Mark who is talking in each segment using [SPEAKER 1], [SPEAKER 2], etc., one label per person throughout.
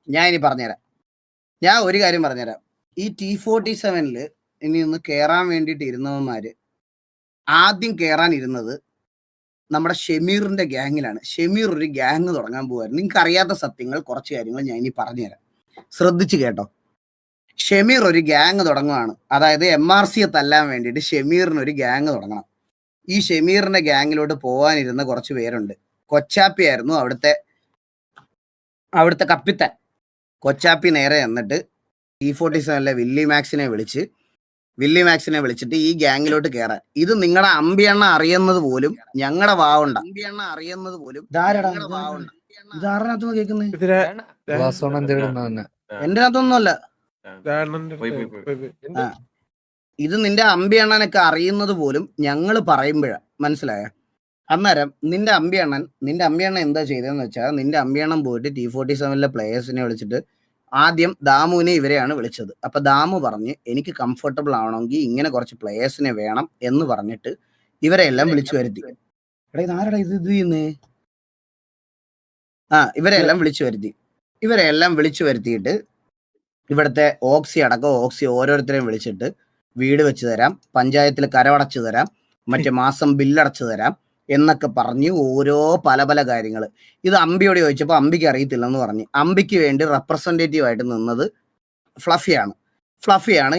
[SPEAKER 1] ഞാൻ ഇനി പറഞ്ഞുതരാം. ഞാൻ ഒരു കാര്യം പറഞ്ഞുതരാം. ഈ T47 ഇനി ഒന്ന് കയറാൻ വേണ്ടിയിട്ട് ഇരുന്നവന്മാര് ആദ്യം കയറാൻ ഇരുന്നത് നമ്മുടെ ഷെമീറിന്റെ ഗ്യാങ്ങിലാണ്. ഷെമീർ ഒരു ഗ്യാങ് തുടങ്ങാൻ പോവായിരുന്നു. നിങ്ങൾക്ക് അറിയാത്ത സത്യങ്ങൾ കുറച്ച് കാര്യങ്ങൾ ഞാൻ ഇനി പറഞ്ഞുതരാം, ശ്രദ്ധിച്ചു കേട്ടോ. ഷെമീർ ഒരു ഗ്യാങ് തുടങ്ങുകയാണ്. അതായത് MRCയെ തല്ലാൻ വേണ്ടിയിട്ട് ഷെമീറിന് ഒരു ഗ്യാങ് തുടങ്ങണം. ഈ ഷെമീറിന്റെ ഗ്യാങ്ങിലോട്ട് പോകാനിരുന്ന കുറച്ച് പേരുണ്ട്. കൊച്ചാപ്പി ആയിരുന്നു അവിടുത്തെ കപ്പിത്താൻ. കൊച്ചാപ്പി നേരെ എന്നിട്ട് T47 വില്ലി മാക്സിനെ വിളിച്ചിട്ട് ഈ ഗ്യാങ്ങിലോട്ട് കയറാൻ. ഇത് നിങ്ങളുടെ അമ്പിയണ്ണ അറിയുന്നത് പോലും ഞങ്ങളുടെ വാവുണ്ട. ഇതാരകത്ത് കേൾക്കുന്നത്? എന്റെ അകത്തൊന്നുമല്ല. ഇത് നിന്റെ അമ്പിയണ്ണനൊക്കെ അറിയുന്നത് പോലും ഞങ്ങൾ പറയുമ്പോഴാ, മനസ്സിലായ? അന്നേരം നിന്റെ അമ്പിയണ്ണൻ എന്താ ചെയ്തതെന്ന് വെച്ചാൽ, നിന്റെ അമ്പിയണ്ണൻ പോയിട്ട് T47 പ്ലേയേഴ്സിനെ വിളിച്ചിട്ട് ആദ്യം ദാമുവിനെ ഇവരെയാണ് വിളിച്ചത്. അപ്പൊ ദാമു പറഞ്ഞ് എനിക്ക് കംഫർട്ടബിൾ ആവണമെങ്കിൽ ഇങ്ങനെ കുറച്ച് പ്ലേയേഴ്സിനെ വേണം എന്ന് പറഞ്ഞിട്ട് ഇവരെ എല്ലാം വിളിച്ചു വരുത്തി. ഇതാരടാ ഇത് ചെയ്യുന്നേ? ഇവരെല്ലാം വിളിച്ചു വരുത്തിയിട്ട് ഇവിടുത്തെ ഓക്സി ഓരോരുത്തരെയും വിളിച്ചിട്ട് വീട് വെച്ച് തരാം, പഞ്ചായത്തിൽ കരമടച്ചു തരാം, മറ്റേ മാസം ബില്ലടച്ചു തരാം എന്നൊക്കെ പറഞ്ഞ് ഓരോ പല കാര്യങ്ങൾ. ഇത് അമ്പിയോട് ചോദിച്ചപ്പോൾ അമ്പിക്ക് അറിയത്തില്ലെന്ന് പറഞ്ഞ്. അമ്പിക്ക് വേണ്ടി റെപ്രസെൻറ്റേറ്റീവ് ആയിട്ട് നിന്നത് ഫ്ലഫിയാണ്.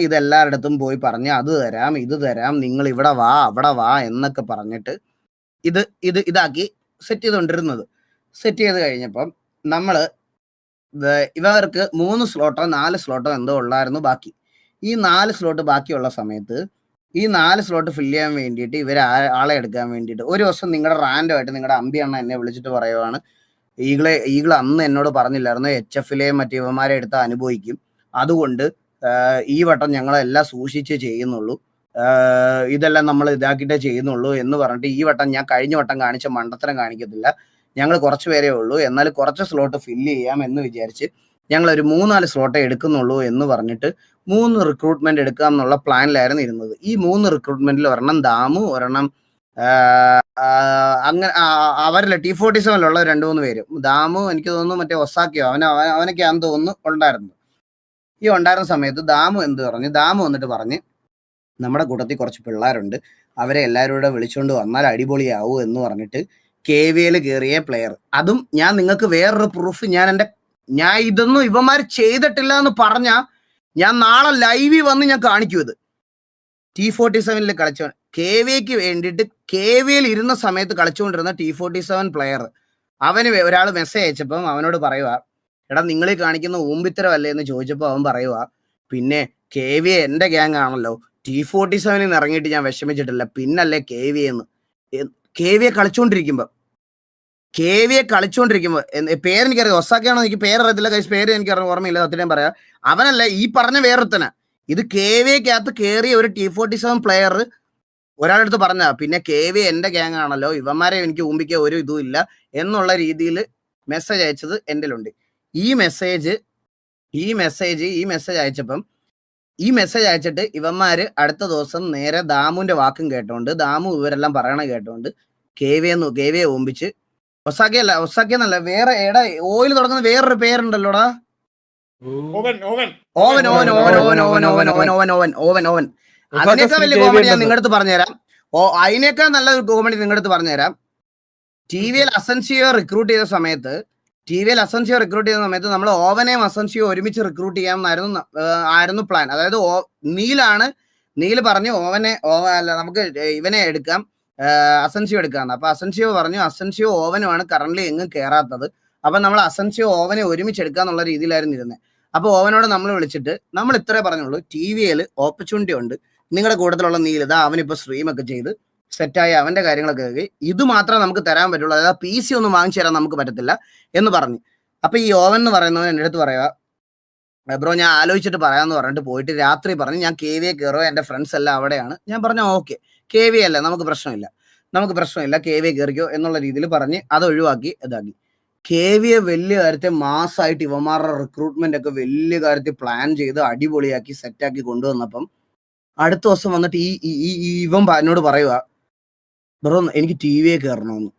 [SPEAKER 1] ഇതെല്ലാവരുടെ പോയി പറഞ്ഞ് അത് തരാം, ഇത് തരാം, നിങ്ങൾ ഇവിടെ വാ അവിടെ വാ എന്നൊക്കെ പറഞ്ഞിട്ട് ഇതാക്കി സെറ്റ് ചെയ്തുകൊണ്ടിരുന്നത്. സെറ്റ് ചെയ്ത് കഴിഞ്ഞപ്പം ഇവർക്ക് 3 സ്ലോട്ടോ 4 സ്ലോട്ടോ എന്തോ ഉള്ളായിരുന്നു ബാക്കി. ഈ 4 സ്ലോട്ട് ബാക്കിയുള്ള സമയത്ത് ഈ 4 സ്ലോട്ട് ഫില്ല് ചെയ്യാൻ വേണ്ടിയിട്ട് ഇവർ ആളെ എടുക്കാൻ വേണ്ടിയിട്ട് ഒരു ദിവസം നിങ്ങളുടെ റാൻഡമായിട്ട് നിങ്ങളുടെ അമ്പിയണ്ണ എന്നെ വിളിച്ചിട്ട് പറയുവാണ്, ഈഗിൾ അന്ന് എന്നോട് പറഞ്ഞില്ലായിരുന്നു HFലെ മറ്റേ ഇവന്മാരെ എടുത്ത് അനുഭവിക്കും, അതുകൊണ്ട് ഈ വട്ടം ഞങ്ങളെല്ലാം സൂക്ഷിച്ച് ചെയ്യുന്നുള്ളൂ, ഇതെല്ലാം നമ്മൾ ഇതാക്കിയിട്ടേ ചെയ്യുന്നുള്ളൂ എന്ന് പറഞ്ഞിട്ട് ഈ വട്ടം ഞാൻ കഴിഞ്ഞ വട്ടം കാണിച്ച മണ്ടത്തരം കാണിക്കത്തില്ല, ഞങ്ങൾ കുറച്ച് പേരേ ഉള്ളൂ, എന്നാൽ കുറച്ച് സ്ലോട്ട് ഫില്ല് ചെയ്യാം എന്ന് വിചാരിച്ച് ഞങ്ങളൊരു 3-4 സ്ലോട്ടേ എടുക്കുന്നുള്ളൂ എന്ന് പറഞ്ഞിട്ട് 3 റിക്രൂട്ട്മെന്റ് എടുക്കാം എന്നുള്ള പ്ലാനിലായിരുന്നു ഇരുന്നത്. ഈ 3 റിക്രൂട്ട്മെന്റിൽ ഒരെണ്ണം ദാമു, ഒരെണ്ണം അങ്ങനെ അവരിലെ T47 2-3 പേര്. ദാമു എനിക്ക് തോന്നുന്നു മറ്റേ ഒസാക്കിയോ അവനൊക്കെയാണെന്ന് തോന്നുന്നു ഉണ്ടായിരുന്നു. ഈ ഉണ്ടായിരുന്ന സമയത്ത് ദാമു വന്നിട്ട് പറഞ്ഞ് നമ്മുടെ കൂട്ടത്തിൽ കുറച്ച് പിള്ളേരുണ്ട്, അവരെ എല്ലാവരും കൂടെ വിളിച്ചുകൊണ്ട് വന്നാൽ അടിപൊളിയാവൂ എന്ന് പറഞ്ഞിട്ട് KVL കയറിയ പ്ലെയർ. അതും ഞാൻ നിങ്ങൾക്ക് വേറൊരു പ്രൂഫ്, ഞാൻ ഇതൊന്നും ഇവന്മാർ ചെയ്തിട്ടില്ല എന്ന് പറഞ്ഞാൽ ഞാൻ നാളെ ലൈവിൽ വന്ന് ഞാൻ കാണിക്കും. ഇത് T47 കളിച്ച KVക്ക് വേണ്ടിയിട്ട് KVL ഇരുന്ന സമയത്ത് കളിച്ചുകൊണ്ടിരുന്ന T47 പ്ലെയർ, അവന് ഒരാൾ മെസ്സേജ് അയച്ചപ്പം അവനോട് പറയുക, എടാ നിങ്ങൾ കാണിക്കുന്ന ഊമ്പിത്തരമല്ലേ എന്ന് ചോദിച്ചപ്പോൾ അവൻ പറയുക, പിന്നെ KVA എൻ്റെ ഗ്യാങ് ആണല്ലോ, T47 ഇറങ്ങിയിട്ട് ഞാൻ വിഷമിച്ചിട്ടില്ല, പിന്നല്ലേ KVA കളിച്ചുകൊണ്ടിരിക്കുമ്പോൾ പേരെനിക്കറിയാം, ഒസാക്കിയാണോ എനിക്ക് പേരറിയത്തില്ല, പേര് എനിക്ക് ഓർമ്മയില്ല, സത്യം പറയാം. അവനല്ല, ഈ പറഞ്ഞ വേറൊരുത്തനാ. ഇത് KVക്കകത്ത് കയറിയ ഒരു T47 പ്ലെയർ ഒരാളെടുത്ത് പറഞ്ഞ, പിന്നെ KVA എൻ്റെ ഗ്യാങ് ആണല്ലോ, ഇവന്മാരെ എനിക്ക് ഊമ്പിക്കാൻ ഒരു ഇതും ഇല്ല എന്നുള്ള രീതിയിൽ മെസ്സേജ് അയച്ചത് എൻ്റെ ഉണ്ട്. ഈ മെസ്സേജ് അയച്ചിട്ട് ഇവന്മാര് അടുത്ത ദിവസം നേരെ ദാമുവിന്റെ വാക്കും കേട്ടോണ്ട്, ദാമു ഇവരെല്ലാം പറയണ കേട്ടോണ്ട് KVA ഊമ്പിച്ച് ഒസാക്കിയെന്നല്ല വേറെ ഓയിൽ തുടങ്ങുന്ന വേറൊരു പേരുണ്ടല്ലോടാ, ഓവൻ. അതിനേക്കാൾ വലിയ കോമഡി ഞാൻ നിങ്ങളുടെ അടുത്ത് പറഞ്ഞുതരാം. അതിനേക്കാൾ നല്ല കോമഡി നിങ്ങളുടെ അടുത്ത് പറഞ്ഞുതരാം. TVL അസൻസിയോ റിക്രൂട്ട് ചെയ്ത സമയത്ത് നമ്മൾ ഓവനെയും അസൻസിയോ ഒരുമിച്ച് റിക്രൂട്ട് ചെയ്യാമെന്നായിരുന്നു പ്ലാൻ. അതായത് നീൽ പറഞ്ഞു നമുക്ക് ഇവനെ എടുക്കാം, അസൻസിയോ എടുക്കാന്ന്. അപ്പൊ അസൻസിയോ പറഞ്ഞു അസൻസിയോ ഓവനുമാണ് കറന്റ് എങ്ങും കയറാത്തത്, അപ്പൊ നമ്മൾ അസൻസിയോ ഓവനെ ഒരുമിച്ച് എടുക്കാന്നുള്ള രീതിയിലായിരുന്നു ഇരുന്നത്. അപ്പൊ ഓവനോട് നമ്മൾ വിളിച്ചിട്ട് നമ്മൾ ഇത്രേ പറഞ്ഞുള്ളൂ, TVL ഓപ്പർച്യൂണിറ്റി ഉണ്ട്, നിങ്ങളുടെ കൂട്ടത്തിലുള്ള നീലിത അവനിപ്പോ സ്ട്രീമൊക്കെ ചെയ്ത് സെറ്റായി അവന്റെ കാര്യങ്ങളൊക്കെ ഇത് മാത്രമേ നമുക്ക് തരാൻ പറ്റുള്ളൂ, അതായത് PC ഒന്നും വാങ്ങിച്ചു തരാൻ നമുക്ക് പറ്റത്തില്ല എന്ന് പറഞ്ഞു. അപ്പൊ ഈ ഓവൻ എന്ന് പറയുന്നവൻ എൻ്റെ അടുത്ത് പറയാ, ബ്രോ ഞാൻ ആലോചിച്ചിട്ട് പറയാന്ന് പറഞ്ഞിട്ട് പോയിട്ട് രാത്രി പറഞ്ഞു ഞാൻ KVA കയറോ, എൻ്റെ ഫ്രണ്ട്സ് എല്ലാം അവിടെയാണ്. ഞാൻ പറഞ്ഞു ഓക്കെ KVA അല്ല, നമുക്ക് പ്രശ്നമില്ല, KVA കയറിക്കോ എന്നുള്ള രീതിയിൽ പറഞ്ഞ് അത് ഒഴിവാക്കി ഇതാക്കി. KVA വലിയ കാര്യത്തെ മാസമായിട്ട് ഇവന്മാരുടെ റിക്രൂട്ട്മെന്റ് ഒക്കെ വലിയ കാര്യത്തിൽ പ്ലാൻ ചെയ്ത് അടിപൊളിയാക്കി സെറ്റാക്കി കൊണ്ടുവന്നപ്പം അടുത്ത ദിവസം വന്നിട്ട് ഇവൻ എന്നോട് പറയുക, ബ്രോ എനിക്ക് TVA കയറണമെന്ന്.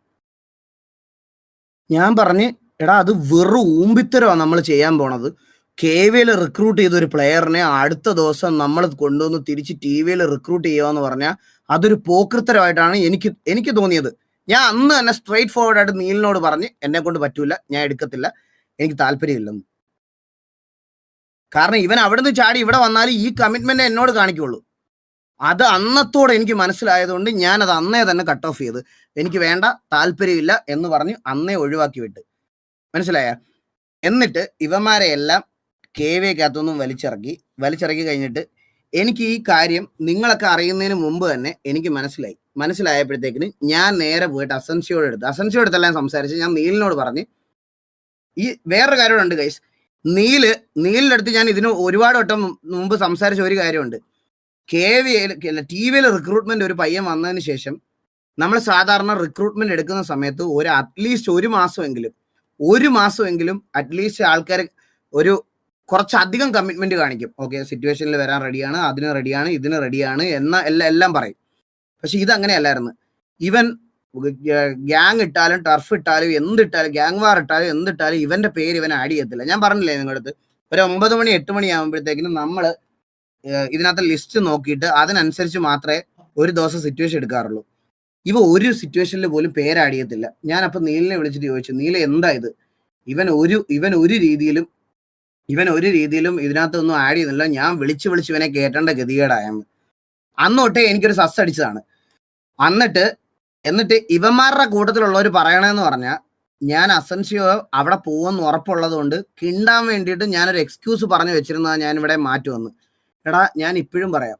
[SPEAKER 1] ഞാൻ പറഞ്ഞ് എടാ അത് വെറും ഊമ്പിത്തരമാണ് നമ്മൾ ചെയ്യാൻ പോണത്. KVL റിക്രൂട്ട് ചെയ്ത ഒരു പ്ലെയറിനെ അടുത്ത ദിവസം നമ്മൾ കൊണ്ടുവന്ന് തിരിച്ച് TVL റിക്രൂട്ട് ചെയ്യുക പറഞ്ഞാൽ അതൊരു പോക്കൃത്തരമായിട്ടാണ് എനിക്ക് തോന്നിയത്. ഞാൻ അന്ന് തന്നെ സ്ട്രേറ്റ് ഫോർവേഡ് ആയിട്ട് നീലിനോട് പറഞ്ഞ് എന്നെ കൊണ്ട് പറ്റൂല, ഞാൻ എടുക്കത്തില്ല, എനിക്ക് താല്പര്യമില്ലെന്ന്. കാരണം ഇവൻ അവിടുന്ന് ചാടി ഇവിടെ വന്നാലും ഈ കമ്മിറ്റ്മെന്റ് എന്നോട് കാണിക്കുള്ളൂ. അത് അന്നത്തോടെ എനിക്ക് മനസ്സിലായതുകൊണ്ട് ഞാൻ അത് അന്നേ തന്നെ കട്ട് ഓഫ് ചെയ്ത്, എനിക്ക് വേണ്ട, താല്പര്യമില്ല എന്ന് പറഞ്ഞ് അന്നേ ഒഴിവാക്കി വിട്ട്. മനസ്സിലായ? എന്നിട്ട് ഇവന്മാരെ എല്ലാം KVക്കകത്തൊന്നും വലിച്ചിറക്കി കഴിഞ്ഞിട്ട് എനിക്ക് ഈ കാര്യം നിങ്ങളൊക്കെ അറിയുന്നതിന് മുമ്പ് തന്നെ എനിക്ക് മനസ്സിലായപ്പോഴത്തേക്കിന് ഞാൻ നേരെ പോയിട്ട് അസൻസിയോട് അടുത്തെല്ലാം സംസാരിച്ച് ഞാൻ നീലിനോട് പറഞ്ഞ് ഈ വേറൊരു കാര്യമുണ്ട് ഗൈസ്. നീലിന്റെ അടുത്ത് ഞാൻ ഇതിന് ഒരുപാട് വട്ടം മുമ്പ് സംസാരിച്ച ഒരു കാര്യമുണ്ട്. TVL റിക്രൂട്ട്മെന്റ് ഒരു പയ്യൻ വന്നതിന് ശേഷം നമ്മൾ സാധാരണ റിക്രൂട്ട്മെന്റ് എടുക്കുന്ന സമയത്ത് അറ്റ്ലീസ്റ്റ് ഒരു മാസമെങ്കിലും അറ്റ്ലീസ്റ്റ് ആൾക്കാർ ഒരു കുറച്ചധികം കമ്മിറ്റ്മെന്റ് കാണിക്കും. ഓക്കെ, സിറ്റുവേഷനിൽ വരാൻ റെഡിയാണ്, അതിന് റെഡിയാണ്, ഇതിന് റെഡിയാണ് എല്ലാം പറയും. പക്ഷെ ഇതങ്ങനെയല്ലായിരുന്നു. ഇവൻ ഗ്യാങ് ഇട്ടാലും ടർഫ് ഇട്ടാലും എന്തിട്ടാലും ഗ്യാങ് വാർ ഇട്ടാലും എന്തിട്ടാലും ഇവന്റെ പേര് ഇവൻ ആഡ് ചെയ്യത്തില്ല. ഞാൻ പറഞ്ഞില്ലേ നിങ്ങളുടെ അടുത്ത്, ഒരു 9 മണി 8 മണി ആകുമ്പോഴത്തേക്കിനും നമ്മൾ ഇതിനകത്ത് ലിസ്റ്റ് നോക്കിയിട്ട് അതിനനുസരിച്ച് മാത്രമേ ഒരു ദിവസം സിറ്റുവേഷൻ എടുക്കാറുള്ളൂ. ഇവ ഒരു സിറ്റുവേഷനിൽ പോലും പേര് ആഡ് ചെയ്യത്തില്ല. ഞാൻ അപ്പൊ നീലിനെ വിളിച്ചിട്ട് ചോദിച്ചു, നീല എന്താ ഇത്? ഇവൻ ഒരു രീതിയിലും ഇതിനകത്തൊന്നും ആഡ് ചെയ്യുന്നില്ല. ഞാൻ വിളിച്ച് ഇവനെ കേട്ടേണ്ട ഗതികേടായെന്ന് അന്ന് തൊട്ടേ എനിക്കൊരു സസ് അടിച്ചതാണ്. എന്നിട്ട് ഇവന്മാരുടെ കൂട്ടത്തിലുള്ളവർ പറയണമെന്ന് പറഞ്ഞാൽ ഞാൻ അസൻസിയോ അവിടെ പോകുമെന്ന് ഉറപ്പുള്ളത് കൊണ്ട് കിണ്ടാൻ വേണ്ടിയിട്ട് ഞാനൊരു എക്സ്ക്യൂസ് പറഞ്ഞു വെച്ചിരുന്നത് ഞാൻ ഇവിടെ മാറ്റുവന്ന്. എടാ, ഞാൻ ഇപ്പോഴും പറയാം,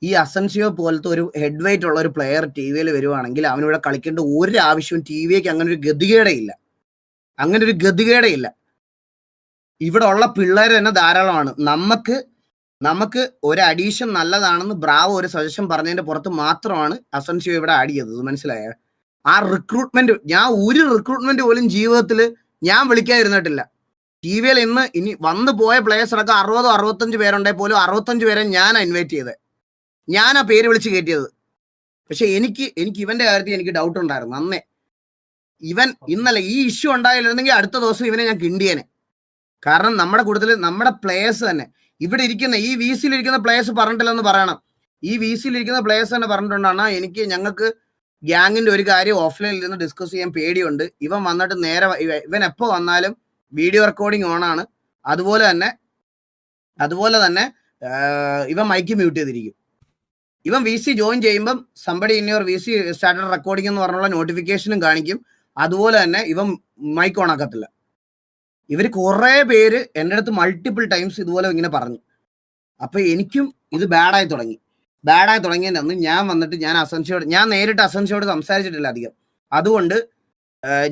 [SPEAKER 1] ഈ അസൻസിയോ പോലത്തെ ഒരു ഹെഡ് വെയിറ്റ് ഉള്ള ഒരു പ്ലെയർ TVയിൽ വരുവാണെങ്കിൽ അവനിവിടെ കളിക്കേണ്ട ഒരു ആവശ്യവും TVക്ക് അങ്ങനെ ഒരു ഗതികേടേ ഇല്ല. ഇവിടെ ഉള്ള പിള്ളേർ തന്നെ ധാരാളമാണ്. നമുക്ക് ഒരു അഡീഷൻ നല്ലതാണെന്ന് ബ്രാവോ ഒരു സജഷൻ പറഞ്ഞതിന്റെ പുറത്ത് മാത്രമാണ് അസൻസിയോ ഇവിടെ ആഡ് ചെയ്തത്. മനസ്സിലായ? ആ റിക്രൂട്ട്മെന്റ്, ഞാൻ ഒരു റിക്രൂട്ട്മെന്റ് പോലും ജീവിതത്തിൽ ഞാൻ വിളിക്കാതിരുന്നിട്ടില്ല. TVയിൽ ഇനി വന്നു പോയ പ്ലേയേഴ്സ് അടക്കം 60-65 പേരുണ്ടെങ്കിൽ പോലും 65 പേരെ ഞാനാണ് ഇൻവൈറ്റ് ചെയ്തത്, ഞാനാ പേര് വിളിച്ച് കയറ്റിയത്. പക്ഷെ എനിക്ക് ഇവന്റെ കാര്യത്തിൽ എനിക്ക് ഡൗട്ട് ഉണ്ടായിരുന്നു അന്നേ. ഇന്നലെ ഈ ഇഷ്യൂ ഉണ്ടായില്ലെങ്കിൽ അടുത്ത ദിവസം ഇവനെ ഞാൻ കിണ്ടിയേനെ. കാരണം നമ്മുടെ കൂട്ടത്തിൽ നമ്മുടെ പ്ലേയേഴ്സ് തന്നെ ഇവിടെ ഇരിക്കുന്ന ഈ VCയിലിരിക്കുന്ന പ്ലേയേഴ്സ് പറഞ്ഞിട്ടില്ലെന്ന് പറയണം. ഈ VCയിലിരിക്കുന്ന പ്ലേയേഴ്സ് തന്നെ പറഞ്ഞിട്ടുണ്ടാണ്, ഞങ്ങൾക്ക് ഗ്യാങ്ങിന്റെ ഒരു കാര്യം ഓഫ്ലൈനിൽ നിന്ന് ഡിസ്കസ് ചെയ്യാൻ പേടിയുണ്ട്. ഇവൻ വന്നിട്ട് ഇവൻ എപ്പോൾ വന്നാലും വീഡിയോ റെക്കോർഡിംഗ് ഓണാണ്. അതുപോലെ തന്നെ ഇവൻ മൈക്ക് മ്യൂട്ട് ചെയ്തിരിക്കും. ഇവൻ VC ജോയിൻ ചെയ്യുമ്പം somebody in your VC started recording എന്ന് പറഞ്ഞുള്ള നോട്ടിഫിക്കേഷനും കാണിക്കും. അതുപോലെ തന്നെ ഇവൻ മൈക്ക് ഓൺ ആക്കത്തില്ല. ഇവർ കുറെ പേര് എൻ്റെ അടുത്ത് മൾട്ടിപ്പിൾ ടൈംസ് ഇതുപോലെ ഇങ്ങനെ പറഞ്ഞു. അപ്പൊ എനിക്കും ഇത് ബാഡായി തുടങ്ങിയതിൻ്റെ അന്ന് ഞാൻ നേരിട്ട് അസൻസിയോട് സംസാരിച്ചിട്ടില്ല അധികം. അതുകൊണ്ട്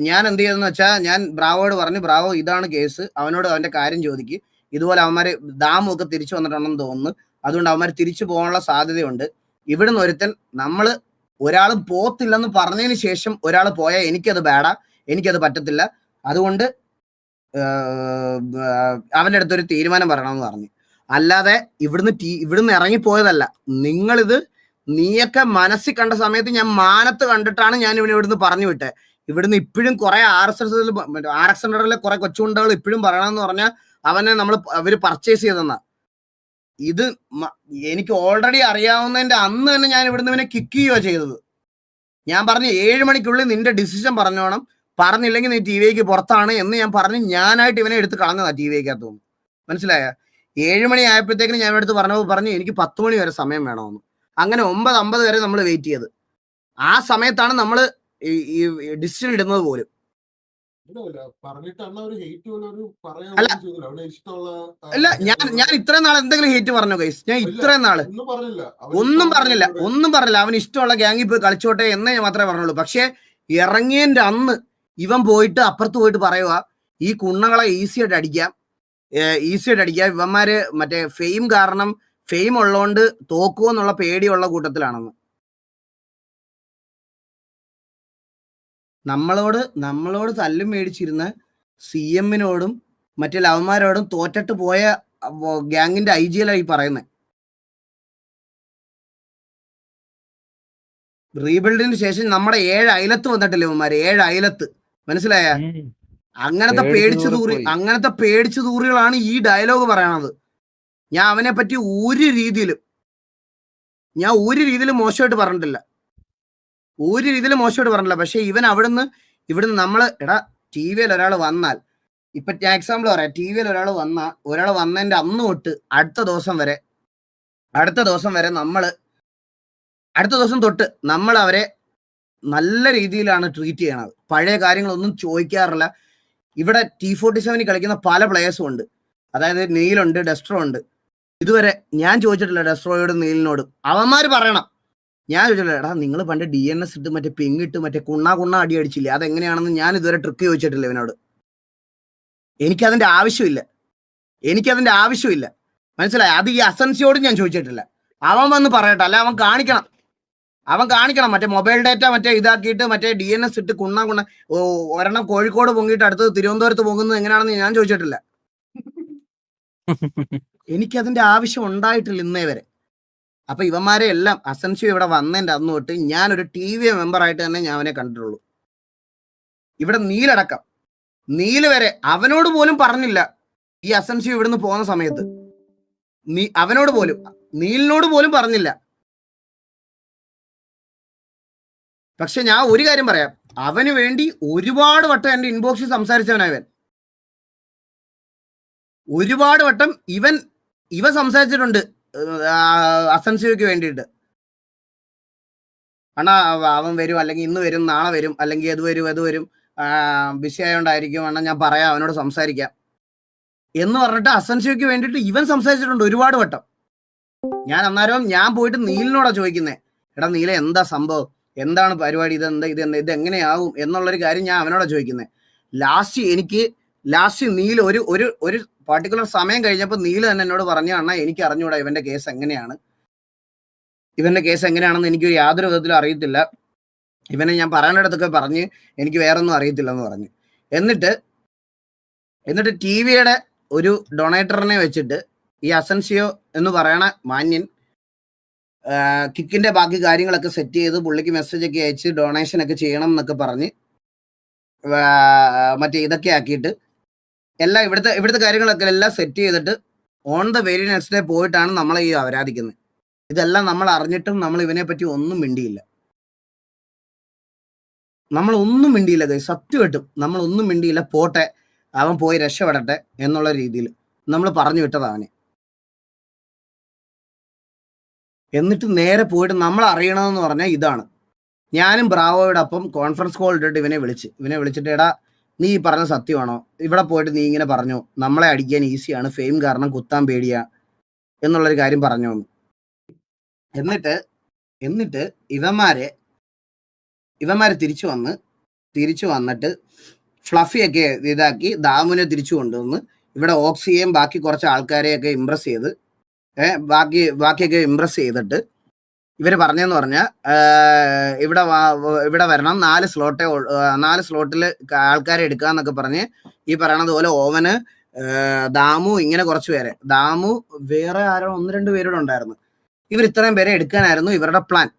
[SPEAKER 1] ഞാൻ എന്ത് ചെയ്തെന്ന് വെച്ചാൽ ഞാൻ ബ്രാവോട് പറഞ്ഞു, ബ്രാവോ ഇതാണ് കേസ്, അവനോട് അവന്റെ കാര്യം ചോദിക്കും. ഇതുപോലെ അവന്മാര് ദാമൊക്കെ തിരിച്ചു വന്നിട്ടുണ്ടെന്ന് തോന്നുന്നു, അതുകൊണ്ട് അവന്മാർ തിരിച്ചു പോകാനുള്ള സാധ്യതയുണ്ട്. ഇവിടുന്ന് ഒരാൾ പോത്തില്ലെന്ന് പറഞ്ഞതിന് ശേഷം ഒരാൾ പോയാൽ എനിക്കത് പറ്റത്തില്ല. അതുകൊണ്ട് അവന്റെ അടുത്തൊരു തീരുമാനം പറയണമെന്ന് പറഞ്ഞു. അല്ലാതെ ഇവിടുന്ന് ഇറങ്ങിപ്പോയതല്ല. നീയൊക്കെ മനസ്സിൽ കണ്ട സമയത്ത് ഞാൻ മാനത്ത് കണ്ടിട്ടാണ് ഞാൻ ഇവിടുന്ന് പറഞ്ഞു വിട്ടേ. ഇവിടുന്ന് ഇപ്പോഴും കുറെ RX സെന്ററിലെ കുറെ കൊച്ചുകുണ്ടകൾ ഇപ്പോഴും പറയണമെന്ന് പറഞ്ഞാൽ അവര് പർച്ചേസ് ചെയ്തെന്നാ. ഇത് എനിക്ക് ഓൾറെഡി അറിയാവുന്നതിന്റെ അന്ന് തന്നെ ഞാൻ ഇവിടുന്ന് ഇവനെ കിക്ക് ചെയ്യുകയോ ചെയ്തത്. ഞാൻ പറഞ്ഞു 7 മണിക്കുള്ളിൽ നിന്റെ ഡിസിഷൻ പറഞ്ഞോണം, പറഞ്ഞില്ലെങ്കിൽ നീ TVക്ക് പുറത്താണ് എന്ന് ഞാൻ പറഞ്ഞ് ഞാനായിട്ട് ഇവനെ എടുത്ത് കളഞ്ഞതാ TVക്കകത്ത്. മനസ്സിലായ? 7 മണി ആയപ്പോഴത്തേക്കിനും ഞാൻ എടുത്ത് പറഞ്ഞു എനിക്ക് 10 മണി വരെ സമയം വേണമെന്ന്. അങ്ങനെ 9:50 വരെ നമ്മൾ വെയിറ്റ് ചെയ്ത്. ആ സമയത്താണ് നമ്മൾ ഈ ഡിസിഷൻ ഇടുന്നത് പോലും. അല്ല, ഞാൻ ഇത്രയും നാൾ എന്തെങ്കിലും ഹേറ്റ് പറഞ്ഞു ഗൈസ്? ഞാൻ ഇത്രയും നാള് ഒന്നും പറഞ്ഞില്ല. അവന് ഇഷ്ടമുള്ള ഗ്യാങ്ങിൽ പോയി കളിച്ചോട്ടെ എന്നേ ഞാൻ മാത്രമേ പറഞ്ഞുള്ളൂ. പക്ഷെ ഇറങ്ങിയതിന്റെ അന്ന് ഇവൻ പോയിട്ട് അപ്പുറത്ത് പോയിട്ട് പറയുക, ഈ കുണ്ണകളെ ഈസി ആയിട്ട് അടിക്കാം. ഇവന്മാര് മറ്റേ ഫെയിം ഉള്ളതുകൊണ്ട് തോക്കുമോ എന്നുള്ള പേടിയുള്ള കൂട്ടത്തിലാണെന്ന്. നമ്മളോട് തല്ലും മേടിച്ചിരുന്ന CMനോടും മറ്റേ ലവന്മാരോടും തോറ്റിട്ട് പോയ ഗ്യാങ്ങിന്റെ IGL ആയി പറയുന്നത്. റീബിൽഡിന് ശേഷം നമ്മുടെ 7 അയലത്ത് വന്നിട്ടില്ല ഇവന്മാര്, 7 അയലത്ത്. മനസ്സിലായ? അങ്ങനത്തെ പേടിച്ചു തൂറികളാണ് ഈ ഡയലോഗ് പറയണത്. ഞാൻ അവനെ പറ്റി ഒരു രീതിയിലും മോശമായിട്ട് പറഞ്ഞിട്ടില്ല, പക്ഷെ ഇവൻ ഇവിടുന്ന് നമ്മള് ടി.വിയിൽ ഒരാൾ വന്നാൽ, ഇപ്പൊ ഞാൻ എക്സാമ്പിൾ പറയാം, ടി.വിയിൽ ഒരാൾ വന്നതിന്റെ അന്ന് തൊട്ട് അടുത്ത ദിവസം തൊട്ട് നമ്മൾ അവരെ നല്ല രീതിയിലാണ് ട്രീറ്റ് ചെയ്യണത്. പഴയ കാര്യങ്ങളൊന്നും ചോദിക്കാറില്ല. ഇവിടെ T47 കളിക്കുന്ന പല പ്ലേയേഴ്സും ഉണ്ട്. അതായത് നീലുണ്ട്, ഡെസ്ട്രോ ഉണ്ട്. ഇതുവരെ ഞാൻ ചോദിച്ചിട്ടില്ല ഡെസ്ട്രോയോടും നീലിനോടും. അവന്മാര് പറയണം, ഞാൻ ചോദിച്ചിട്ടില്ല, നിങ്ങൾ പണ്ട് DNS ഇട്ട് മറ്റേ പിങ്ങിട്ട് മറ്റേ കുണ്ണ അടി അടിച്ചില്ലേ, അതെങ്ങനെയാണെന്ന് ഞാൻ ഇതുവരെ ട്രിക്ക് ചോദിച്ചിട്ടില്ല ഇവനോട്. എനിക്കതിന്റെ ആവശ്യമില്ല, മനസ്സിലായി? അത് ഈ അസൻസിയോടും ഞാൻ ചോദിച്ചിട്ടില്ല. അവൻ വന്ന് പറയട്ടെ, അല്ല അവൻ കാണിക്കണം മറ്റേ മൊബൈൽ ഡാറ്റ മറ്റേ ഇതാക്കിയിട്ട് മറ്റേ DNS ഇട്ട് കുണ്ണ ഒരെണ്ണം കോഴിക്കോട് പൊങ്ങിയിട്ട് അടുത്തത് തിരുവനന്തപുരത്ത് പോകുന്നത് എങ്ങനെയാണെന്ന് ഞാൻ ചോദിച്ചിട്ടില്ല. എനിക്കതിന്റെ ആവശ്യം ഉണ്ടായിട്ടില്ല ഇന്നേ വരെ. അപ്പൊ ഇവന്മാരെ എല്ലാം അസൻസിയോ ഇവിടെ വന്നതിന്റെ അന്ന് തൊട്ട് ഞാനൊരു TV മെമ്പറായിട്ട് തന്നെ ഞാൻ അവനെ കണ്ടിട്ടുള്ളൂ. ഇവിടെ നീല് വരെ അവനോട് പോലും പറഞ്ഞില്ല ഈ അസൻസിയോ ഇവിടുന്ന് പോകുന്ന സമയത്ത്. നീലിനോട് പോലും പറഞ്ഞില്ല. പക്ഷെ ഞാൻ ഒരു കാര്യം പറയാം, അവന് വേണ്ടി ഒരുപാട് വട്ടം എന്റെ ഇൻബോക്സിൽ സംസാരിച്ചവനവൻ. ഒരുപാട് വട്ടം ഇവ സംസാരിച്ചിട്ടുണ്ട് അസൻസിയോയ്ക്ക് വേണ്ടിയിട്ട്. അണ്ണാ അവൻ വരും, അല്ലെങ്കിൽ ഇന്ന് വരും, നാളെ വരും, അല്ലെങ്കിൽ അത് വരും, ബിസി ആയതുകൊണ്ടായിരിക്കും അണ്ണാ, ഞാൻ പറയാം, അവനോട് സംസാരിക്കാം എന്ന് പറഞ്ഞിട്ട് അസൻസിയോയ്ക്ക് വേണ്ടിയിട്ട് ഇവൻ സംസാരിച്ചിട്ടുണ്ട് ഒരുപാട് വട്ടം. ഞാൻ പോയിട്ട് നീലിനോടാ ചോദിക്കുന്നേ, എടാ നീല എന്താ സംഭവം, എന്താണ് പരിപാടി, ഇത് എങ്ങനെയാവും എന്നുള്ളൊരു കാര്യം ഞാൻ അവനോടാ ചോദിക്കുന്നത്. ലാസ്റ്റ് നീൽ ഒരു പർട്ടിക്കുലർ സമയം കഴിഞ്ഞപ്പോൾ നീല് തന്നെ എന്നോട് പറഞ്ഞു, അണ്ണാ എനിക്ക് അറിഞ്ഞൂടാ ഇവന്റെ കേസ് എങ്ങനെയാണെന്ന് എനിക്ക് യാതൊരു വിധത്തിലും അറിയത്തില്ല. ഇവനെ ഞാൻ പറയാനിടത്തൊക്കെ പറഞ്ഞ് എനിക്ക് വേറൊന്നും അറിയത്തില്ല എന്ന് പറഞ്ഞു. എന്നിട്ട് TV-യുടെ ഒരു ഡൊണേറ്ററിനെ വെച്ചിട്ട് ഈ അസൻസിയോ എന്ന് പറയണ മാന്യൻ കിക്കിന്റെ ബാക്കി കാര്യങ്ങളൊക്കെ സെറ്റ് ചെയ്ത് പുള്ളിക്ക് മെസ്സേജ് ഒക്കെ അയച്ച് ഡൊണേഷൻ ഒക്കെ ചെയ്യണം എന്നൊക്കെ പറഞ്ഞ് മറ്റേ ഇതൊക്കെ ആക്കിയിട്ട് എല്ലാം ഇവിടുത്തെ കാര്യങ്ങളൊക്കെ എല്ലാം സെറ്റ് ചെയ്തിട്ട് on the very next day പോയിട്ടാണ് നമ്മളെ ഈ ആരാധിക്കുന്നത്. ഇതെല്ലാം നമ്മൾ അറിഞ്ഞിട്ടും നമ്മൾ ഇവനെ പറ്റി ഒന്നും മിണ്ടിയില്ല. സത്യമായിട്ടും നമ്മളൊന്നും മിണ്ടിയില്ല. പോട്ടെ, അവൻ പോയി രക്ഷപ്പെടട്ടെ എന്നുള്ള രീതിയിൽ നമ്മൾ പറഞ്ഞു വിട്ടതാണ്. എന്നിട്ട് നേരെ പോയിട്ട് നമ്മൾ അറിയണമെന്ന് പറഞ്ഞാൽ ഇതാണ്. ഞാനും ബ്രാവോയോടൊപ്പം കോൺഫറൻസ് കോൾ ഇട്ടിട്ട് ഇവനെ വിളിച്ചിട്ട്, എടാ നീ പറഞ്ഞ സത്യമാണോ, ഇവിടെ പോയിട്ട് നീ ഇങ്ങനെ പറഞ്ഞു നമ്മളെ അടിക്കാൻ ഈസിയാണ്, ഫെയിം കാരണം കുത്താൻ പേടിയാ എന്നുള്ളൊരു കാര്യം പറഞ്ഞു. എന്നിട്ട് ഇവന്മാര് തിരിച്ചു വന്നിട്ട് ഫ്ലഫിയൊക്കെ ഇതാക്കി ദാമുനെ തിരിച്ചു കൊണ്ടുവന്ന് ഇവിടെ ഓക്സിയെയും ബാക്കി കുറച്ച് ആൾക്കാരെയൊക്കെ ഇംപ്രസ് ചെയ്ത് ബാക്കിയൊക്കെ ഇംപ്രസ് ചെയ്തിട്ട് ഇവര് പറഞ്ഞെന്ന് പറഞ്ഞാൽ ഇവിടെ വരണം, 4 സ്ലോട്ടിൽ ആൾക്കാരെ എടുക്കാന്നൊക്കെ പറഞ്ഞ് ഈ പറയണത് പോലെ ഓവന്, ദാമു, ഇങ്ങനെ കുറച്ച് പേരെ, ദാമു വേറെ ആരോ 1-2 പേരോട് ഉണ്ടായിരുന്നു. ഇവർ ഇത്രയും പേരെ എടുക്കാനായിരുന്നു ഇവരുടെ പ്ലാൻ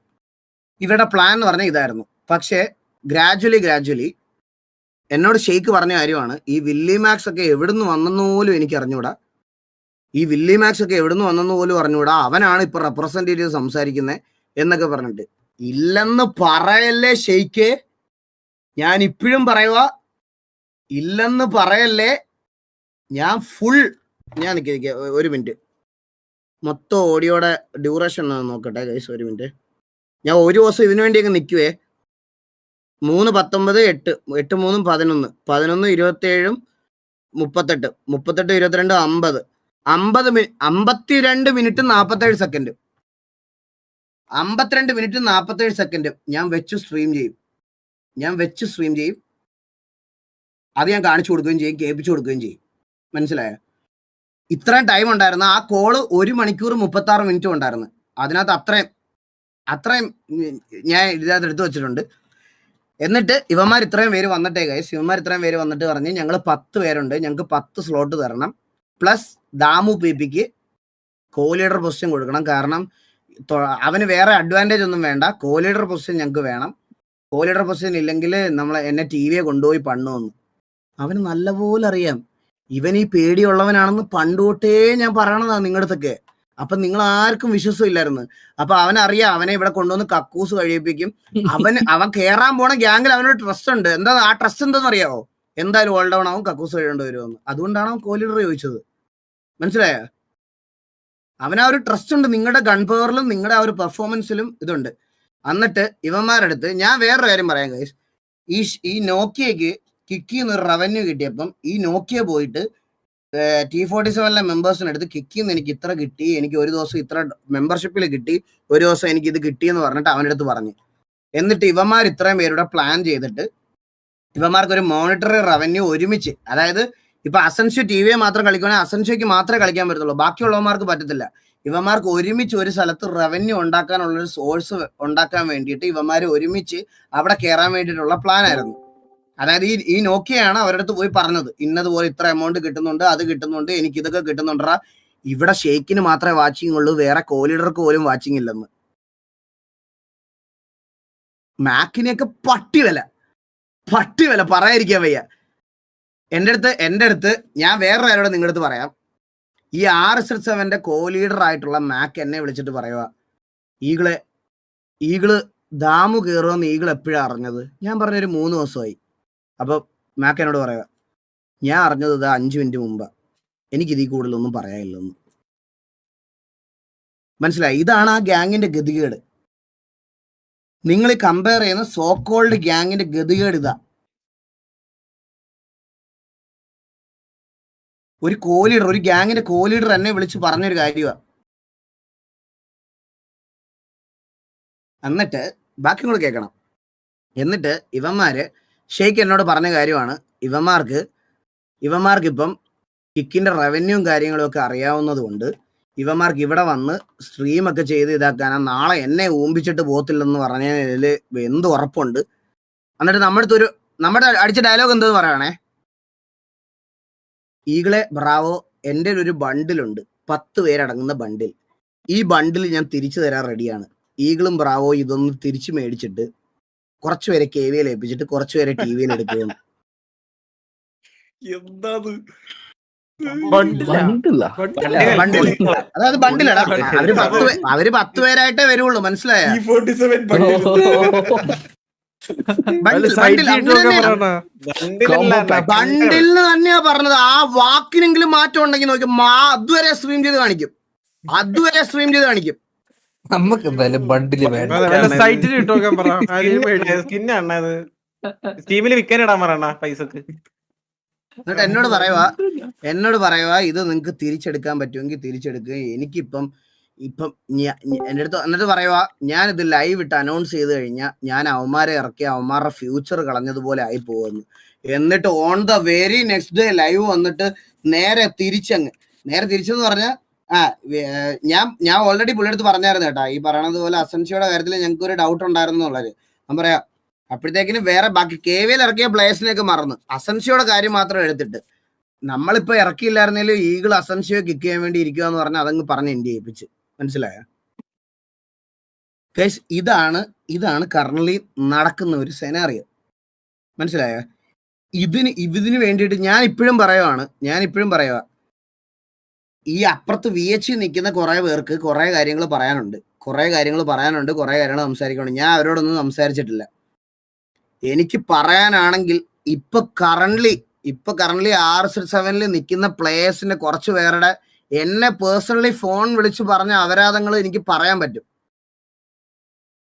[SPEAKER 1] എന്ന് പറഞ്ഞാൽ ഇതായിരുന്നു. പക്ഷേ ഗ്രാജുവലി എന്നോട് ഷെയ്ക്ക് പറഞ്ഞ കാര്യമാണ്, ഈ വില്ലി മാക്സ് ഒക്കെ എവിടുന്ന് വന്നെന്ന് പോലും എനിക്ക് അറിഞ്ഞൂടാ. അവനാണ് ഇപ്പൊ റെപ്രസെന്റേറ്റീവ് സംസാരിക്കുന്നത് എന്നൊക്കെ പറഞ്ഞിട്ട്. ഇല്ലെന്ന് പറയല്ലേ ഷെയ്ക്ക്, ഞാൻ ഇപ്പോഴും പറയുക, ഇല്ലെന്ന് പറയല്ലേ. ഞാൻ നിൽക്കുക, ഒരു മിനിറ്റ്, മൊത്തം ഓഡിയോയുടെ ഡ്യൂറേഷൻ നോക്കട്ടെ ഗൈസ്, ഒരു മിനിറ്റ്. ഞാൻ ഒരു ദിവസം ഇതിനു വേണ്ടിയൊക്കെ നിൽക്കുവേ. 3-19 8 8-3 11 11 27 38 22 50 52 മിനിറ്റ് 47 സെക്കൻഡ് 52 മിനിറ്റ് 47 സെക്കൻഡ് ഞാൻ വെച്ച് സ്ട്രീം ചെയ്യും. അത് ഞാൻ കാണിച്ചു കൊടുക്കുകയും ചെയ്യും, കേൾപ്പിച്ചു കൊടുക്കുകയും ചെയ്യും. മനസ്സിലായോ? ഇത്രയും ടൈം ഉണ്ടായിരുന്നു. ആ കോള് 1 മണിക്കൂർ 36 മിനിറ്റും ഉണ്ടായിരുന്നു. അതിനകത്ത് അത്രയും ഞാൻ ഇതിനകത്ത് എടുത്തു വെച്ചിട്ടുണ്ട്. എന്നിട്ട് ഇവന്മാർ ഇത്രയും പേര് വന്നിട്ട് പറഞ്ഞ് ഞങ്ങൾ 10 പേരുണ്ട്, ഞങ്ങൾക്ക് 10 സ്ലോട്ട് തരണം, പ്ലസ് ദാമു പിക്ക് കോ-ലീഡർ പൊസിഷൻ കൊടുക്കണം. കാരണം അവന് വേറെ അഡ്വാൻറ്റേജ് ഒന്നും വേണ്ട, കോ-ലീഡർ പൊസിഷൻ ഞങ്ങൾക്ക് വേണം. കോ-ലീഡർ പൊസിഷൻ ഇല്ലെങ്കിൽ എന്നെ TV കൊണ്ടുപോയി പണ്ണുവന്നു. അവന് നല്ലപോലെ അറിയാം ഇവൻ ഈ പേടിയുള്ളവനാണെന്ന് പണ്ടുതൊട്ടേ ഞാൻ പറയണതാ നിങ്ങളുടെ അടുത്തൊക്കെ. അപ്പൊ നിങ്ങൾ ആർക്കും വിശ്വാസമില്ലായിരുന്നു. അപ്പൊ അവനറിയാം അവനെ ഇവിടെ കൊണ്ടുവന്ന് കക്കൂസ് കഴിയിപ്പിക്കും. അവൻ കേറാൻ പോണ ഗ്യാങ്ങിൽ അവനൊരു ട്രസ്റ്റ് ഉണ്ട്. എന്താ ആ ട്രസ്റ്റ് എന്താണെന്ന് അറിയാവോ? എന്തായാലും ഓൾ ഡൗൺ ആവും, കക്കൂസ് കഴിയേണ്ടി വരുമെന്ന്. അതുകൊണ്ടാണ് അവൻ കോലീഡർ ചോദിച്ചത്. മനസ്സിലായോ? അവനാ ഒരു ട്രസ്റ്റ് ഉണ്ട് നിങ്ങളുടെ ഗൺ പവറിലും നിങ്ങളുടെ ആ ഒരു പെർഫോമൻസിലും ഇതുണ്ട്. എന്നിട്ട് ഇവന്മാരെടുത്ത് ഞാൻ വേറൊരു കാര്യം പറയാം ഗൈസ്. ഈ നോക്കിയക്ക് കിക്ക് ചെയ്യുന്ന ഒരു റവന്യൂ കിട്ടിയപ്പം ഈ നോക്കിയ പോയിട്ട് T47 മെമ്പേഴ്സിന് എടുത്ത് കിക്ക് ചെയ്യുന്ന എനിക്ക് ഇത്ര കിട്ടി, എനിക്ക് ഒരു ദിവസം ഇത്ര മെമ്പർഷിപ്പിൽ കിട്ടി, ഒരു ദിവസം എനിക്ക് ഇത് കിട്ടിയെന്ന് പറഞ്ഞിട്ട് അവൻ്റെ അടുത്ത് പറഞ്ഞു. എന്നിട്ട് ഇവന്മാർ ഇത്രയും പേരുടെ പ്ലാൻ ചെയ്തിട്ട് ഇവന്മാർക്ക് ഒരു മോണിറ്ററി റവന്യൂ ഒരുമിച്ച്, അതായത് ഇപ്പൊ അസൻഷ്യോ ടി.വിയെ മാത്രം കളിക്കുകയാണെങ്കിൽ അസൻഷ്യോക്ക് മാത്രമേ കളിക്കാൻ പറ്റത്തുള്ളൂ, ബാക്കിയുള്ളവന്മാർക്ക് പറ്റത്തില്ല. ഇവന്മാർക്ക് ഒരുമിച്ച് ഒരു സ്ഥലത്ത് റവന്യൂ ഉണ്ടാക്കാനുള്ളൊരു സോഴ്സ് ഉണ്ടാക്കാൻ വേണ്ടിയിട്ട് ഇവന്മാർ ഒരുമിച്ച് അവിടെ കയറാൻ വേണ്ടിയിട്ടുള്ള പ്ലാൻ ആയിരുന്നു. അതായത് ഈ നോക്കിയാണ് അവരുടെ അടുത്ത് പോയി പറഞ്ഞത്, ഇന്നതുപോലെ ഇത്ര എമൗണ്ട് കിട്ടുന്നുണ്ട്, അത് കിട്ടുന്നുണ്ട്, എനിക്ക് ഇതൊക്കെ കിട്ടുന്നുണ്ടാ, ഇവിടെ ഷെയ്ക്കിന് മാത്രമേ വാച്ചിങ് ഉള്ളൂ, വേറെ കോലീഡർക്ക് പോലും വാച്ചിങ് ഇല്ലെന്ന്. മാക്കിനെയൊക്കെ പട്ടി വില പറയാതിരിക്കാൻ വയ്യ. എൻ്റെ അടുത്ത് ഞാൻ വേറൊരു ആരോട് നിങ്ങളുടെ അടുത്ത് പറയാം. ഈ RSS7 കോലീഡർ ആയിട്ടുള്ള മാക്ക് എന്നെ വിളിച്ചിട്ട് പറയുക, ഈഗിള് ദാമു കയറുമെന്ന് ഈഗിൾ എപ്പോഴാണ് അറിഞ്ഞത്? ഞാൻ പറഞ്ഞൊരു 3 ദിവസമായി. അപ്പൊ മാക്ക് എന്നോട് പറയുക, ഞാൻ അറിഞ്ഞത് ഇത് 5 മിനിറ്റ് മുമ്പാ, എനിക്കിതീ കൂടുതലൊന്നും പറയാനില്ലെന്ന്. മനസ്സിലായി? ഇതാണ് ആ ഗ്യാങ്ങിന്റെ ഗതികേട്. നിങ്ങൾ കമ്പയർ ചെയ്യുന്ന സോക്കോൾഡ് ഗ്യാങ്ങിന്റെ ഗതികേട് ഇതാ. ഒരു കോലീഡർ, ഒരു ഗ്യാങ്ങിന്റെ കോലീഡർ എന്നെ വിളിച്ച് പറഞ്ഞൊരു കാര്യമാണ്. എന്നിട്ട് ബാക്കി കൂടെ കേൾക്കണം. എന്നിട്ട് ഇവന്മാര് ഷെയ്ക്ക് എന്നോട് പറഞ്ഞ കാര്യമാണ്, ഇവന്മാർക്ക് ഇപ്പം കിക്കിന്റെ റവന്യൂവും കാര്യങ്ങളും ഒക്കെ അറിയാവുന്നത് കൊണ്ട് ഇവന്മാർക്ക് ഇവിടെ വന്ന് സ്ട്രീമൊക്കെ ചെയ്ത് ഇതാക്കാനാ, നാളെ എന്നെ ഊമ്പിച്ചിട്ട് പോകത്തില്ലെന്ന് പറഞ്ഞതിൽ എന്ത് ഉറപ്പുണ്ട്. എന്നിട്ട് നമ്മുടെ അടിച്ച ഡയലോഗ് എന്തെന്ന് പറയണേ, ഈഗിളെ ബ്രാവോ, എൻ്റെ ഒരു ബണ്ടിലുണ്ട്, 10 പേരടങ്ങുന്ന ബണ്ടിൽ. ഈ ബണ്ടിൽ ഞാൻ തിരിച്ചു തരാൻ റെഡിയാണ്. ഈഗിളും ബ്രാവോ ഇതൊന്ന് തിരിച്ചു മേടിച്ചിട്ട് കുറച്ചുപേരെ KVയിൽ ഏൽപ്പിച്ചിട്ട് കുറച്ചുപേരെ ടി.വിയിൽ എടുക്കുന്നു. അതായത് ബണ്ടിലടാ, അവര് 10 പേരായിട്ടേ വരുള്ളൂ. മനസ്സിലായ? ബണ്ടിലിന് തന്നെയാ പറഞ്ഞത്. ആ വാക്കിനെങ്കിലും മാറ്റം ഉണ്ടെങ്കിൽ നോക്കി, അതുവരെ സ്ട്രീം ചെയ്ത് കാണിക്കും.
[SPEAKER 2] നമുക്ക് എന്തായാലും ബണ്ടില് വേണം.
[SPEAKER 1] എന്നിട്ട് എന്നോട് പറയുക ഇത് നിങ്ങൾക്ക് തിരിച്ചെടുക്കാൻ പറ്റുമെങ്കിൽ തിരിച്ചെടുക്കുക. എനിക്കിപ്പം എൻ്റെ അടുത്ത് എന്നിട്ട് പറയുക, ഞാനിത് ലൈവ് ഇട്ട് അനൗൺസ് ചെയ്ത് കഴിഞ്ഞാൽ ഞാൻ അവന്മാരെ ഇറക്കി അവന്മാരുടെ ഫ്യൂച്ചർ കളഞ്ഞതുപോലെ ആയി പോകുന്നു. എന്നിട്ട് on the very next day live വന്നിട്ട് നേരെ തിരിച്ചെന്ന് പറഞ്ഞാൽ ഞാൻ ഓൾറെഡി പുള്ളിയെടുത്ത് പറഞ്ഞായിരുന്നു കേട്ടാ, ഈ പറയണത് പോലെ അസൻസിയുടെ കാര്യത്തിൽ ഞങ്ങൾക്ക് ഒരു ഡൗട്ട് ഉണ്ടായിരുന്നു എന്നുള്ളത്. ഞാൻ പറയാം, അപ്പോഴത്തേക്കിനും വേറെ ബാക്കി KVയിൽ ഇറക്കിയ പ്ലേയേഴ്സിനെയൊക്കെ മറന്ന് അസൻസിയുടെ കാര്യം മാത്രം എടുത്തിട്ട് നമ്മളിപ്പോ ഇറക്കിയില്ലായിരുന്നെങ്കിലും ഈഗിൾ അസൻസിയോ കിക്ക് ചെയ്യാൻ വേണ്ടി ഇരിക്കുക എന്ന് പറഞ്ഞാൽ അതങ്ങ് പറഞ്ഞ് എൻഡ് ചെയ്യിപ്പിച്ച്. മനസ്സിലായ? ഗൈസ്, ഇതാണ് കറന്റ്ലി നടക്കുന്ന ഒരു സെനാറിയോ. മനസ്സിലായ? ഇതിന് വേണ്ടിയിട്ട് ഞാൻ ഇപ്പോഴും പറയുക, ഈ അപ്പുറത്ത് VH നിൽക്കുന്ന കുറെ പേർക്ക് കുറെ കാര്യങ്ങൾ പറയാനുണ്ട്, കുറെ കാര്യങ്ങൾ സംസാരിക്കണം. ഞാൻ അവരോടൊന്നും സംസാരിച്ചിട്ടില്ല. എനിക്ക് പറയാനാണെങ്കിൽ ഇപ്പൊ കറന്റ്ലി RSS7 നിൽക്കുന്ന പ്ലേയേഴ്സിന്റെ കുറച്ച് പേരുടെ എന്നെ പേഴ്സണലി ഫോൺ വിളിച്ച് പറഞ്ഞ അപരാധങ്ങൾ എനിക്ക് പറയാൻ പറ്റും.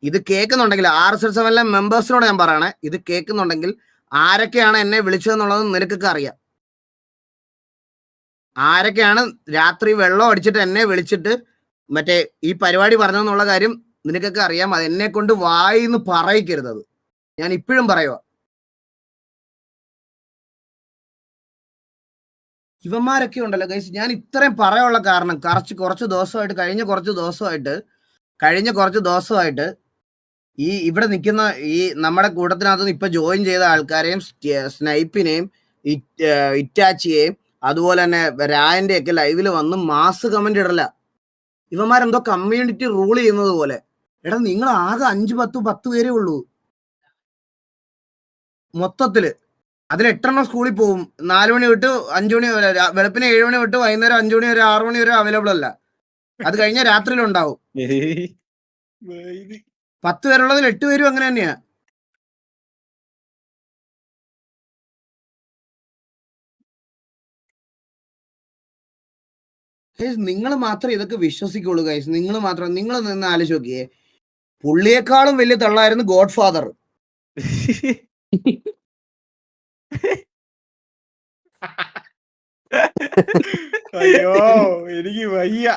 [SPEAKER 1] ഇത് കേൾക്കുന്നുണ്ടെങ്കിൽ RSS7 മെമ്പേഴ്സിനോട് ഞാൻ പറയണേ, ഇത് കേൾക്കുന്നുണ്ടെങ്കിൽ ആരൊക്കെയാണ് എന്നെ വിളിച്ചതെന്നുള്ളത് നിനക്കൊക്കെ അറിയാം. ആരൊക്കെയാണ് രാത്രി വെള്ളം അടിച്ചിട്ട് എന്നെ വിളിച്ചിട്ട് മറ്റേ ഈ പരിപാടി പറഞ്ഞെന്നുള്ള കാര്യം നിനക്കൊക്കെ അറിയാം. അത് എന്നെ കൊണ്ട് വായിന്ന് പറയിക്കരുത്. അത് ഞാൻ ഇപ്പോഴും പറയുക. ഇവന്മാരൊക്കെ ഉണ്ടല്ലോ ഗൈസ്, ഞാൻ ഇത്രയും പറയാനുള്ള കാരണം കഴിഞ്ഞ കുറച്ച് ദിവസമായിട്ട് ഈ ഇവിടെ നിൽക്കുന്ന ഈ നമ്മുടെ കൂട്ടത്തിനകത്ത് ഇപ്പൊ ജോയിൻ ചെയ്ത ആൾക്കാരെയും സ്നൈപ്പിനെയും ഇറ്റാച്ചിയെയും അതുപോലെ തന്നെ രായന്റെ ഒക്കെ ലൈവിൽ വന്ന് മാസ് കമന്റ് ഇടല. ഇവന്മാരെന്തോ കമ്മ്യൂണിറ്റി റൂൾ ചെയ്യുന്നത് പോലെ. എടാ, നിങ്ങൾ ആകെ 5-10 പേരേ ഉള്ളൂ മൊത്തത്തില്. അതിൽ 8 സ്കൂളിൽ പോകും. 4 മണി തൊട്ട് 5 മണി വരെ, വെളുപ്പിന് 7 മണി തൊട്ട് വൈകുന്നേരം 5 മണി വരെ, 6 മണി വരെ അവൈലബിൾ അല്ല. അത് കഴിഞ്ഞാൽ രാത്രിയിലുണ്ടാവും. 10 പേരുള്ളതിൽ 8 പേരും അങ്ങനെ തന്നെയാ. നിങ്ങൾ മാത്രമേ ഇതൊക്കെ വിശ്വസിക്കുള്ളൂ ഗൈസ്. നിങ്ങൾ മാത്രം. നിങ്ങൾ നിന്ന് ആലോചിച്ച് നോക്കിയേ, പുള്ളിയെക്കാളും വലിയ തള്ളായിരുന്നു ഗോഡ് ഫാദർ.
[SPEAKER 3] അയ്യോ എനിക്ക് വയ്യ.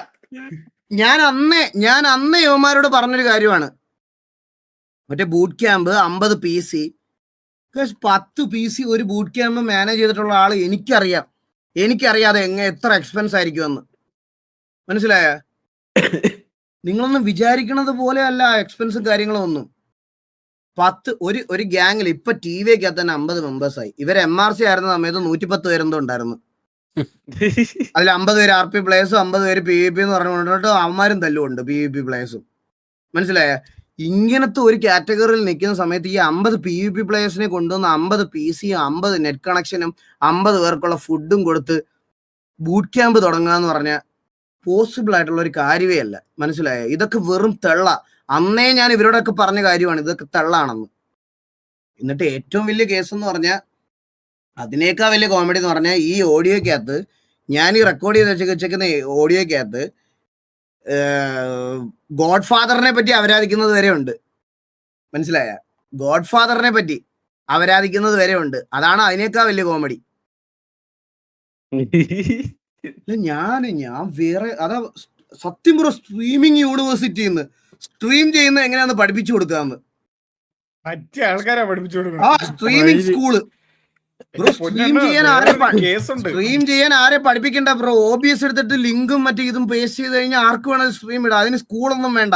[SPEAKER 1] ഞാൻ അന്നേ യുവമാരോട് പറഞ്ഞൊരു കാര്യമാണ്, മറ്റേ ബൂട്ട് ക്യാമ്പ് 50 PC, 10 PC ഒരു ബൂട്ട് ക്യാമ്പ് മാനേജ് ചെയ്തിട്ടുള്ള ആള് എനിക്കറിയാതെ എത്ര എക്സ്പെൻസ് ആയിരിക്കുമെന്ന്. മനസ്സിലായ? നിങ്ങളൊന്നും വിചാരിക്കണത് പോലെ അല്ല എക്സ്പെൻസും കാര്യങ്ങളും ഒന്നും. 10 ഒരു ഗ്യാങ്ങിൽ ഇപ്പൊ TVക്കകത്ത് തന്നെ 50 മെമ്പേഴ്സായി. ഇവർ MRC ആയിരുന്ന സമയത്ത് 110 പേരെന്തോ ഉണ്ടായിരുന്നു. അതിൽ 50 പേര് RP പ്ലേയേഴ്സും 50 പേര് PvP എന്ന് പറഞ്ഞുകൊണ്ടിട്ട് അവന്മാരും തല്ലുമുണ്ട്, PvP പ്ലേയേഴ്സും. മനസ്സിലായ? ഇങ്ങനത്തെ ഒരു കാറ്റഗറിയിൽ നിൽക്കുന്ന സമയത്ത് ഈ 50 PvP പ്ലേയേഴ്സിനെ കൊണ്ടുവന്ന് 50 PCയും 50 നെറ്റ് കണക്ഷനും 50 പേർക്കുള്ള ഫുഡും കൊടുത്ത് ബൂട്ട് ക്യാമ്പ് തുടങ്ങുക എന്ന് പറഞ്ഞാൽ പോസിബിൾ ആയിട്ടുള്ള ഒരു കാര്യമേ അല്ല. മനസ്സിലായ? ഇതൊക്കെ വെറും തെള്ള. അന്നേ ഞാൻ ഇവരോടൊക്കെ പറഞ്ഞ കാര്യമാണ്, ഇതൊക്കെ തെള്ളാണെന്ന്. എന്നിട്ട് ഏറ്റവും വലിയ കേസ് എന്ന് പറഞ്ഞാൽ, അതിനേക്കാൾ വലിയ കോമഡി എന്ന് പറഞ്ഞാൽ, ഈ ഓഡിയോക്കകത്ത്, ഞാൻ ഈ റെക്കോർഡ് ചെയ്ത് വെച്ചേക്കുന്ന ഓഡിയോക്കകത്ത് ഗോഡ് ഫാദറിനെ പറ്റി അവരാധിക്കുന്നത് വരെ ഉണ്ട്. മനസ്സിലായ? ഗോഡ് ഫാദറിനെ പറ്റി അവരാധിക്കുന്നത് വരെ ഉണ്ട്. അതാണ് അതിനേക്കാൾ വലിയ കോമഡി. ഞാൻ വേറെ അതാ സത്യം പറ, സ്ട്രീമിംഗ് യൂണിവേഴ്സിറ്റിന്ന് സ്ട്രീം ചെയ്യുന്ന എങ്ങനെയാന്ന് പഠിപ്പിച്ചു കൊടുക്കാന്ന്.
[SPEAKER 3] മറ്റേ ആൾക്കാരാ പഠിപ്പിച്ചു കൊടുക്കണം.
[SPEAKER 1] ആ സ്ട്രീമിംഗ് സ്കൂള് സ്ട്രീം ചെയ്യാൻ ആരെ പഠിപ്പിക്കണ്ട ബ്രോ. OBS എടുത്തിട്ട് ലിങ്കും മറ്റേ ഇതും പേസ്റ്റ് ചെയ്ത് കഴിഞ്ഞാൽ ആർക്ക് വേണം സ്ട്രീം ഇടാം. അതിന് സ്കൂളൊന്നും വേണ്ട.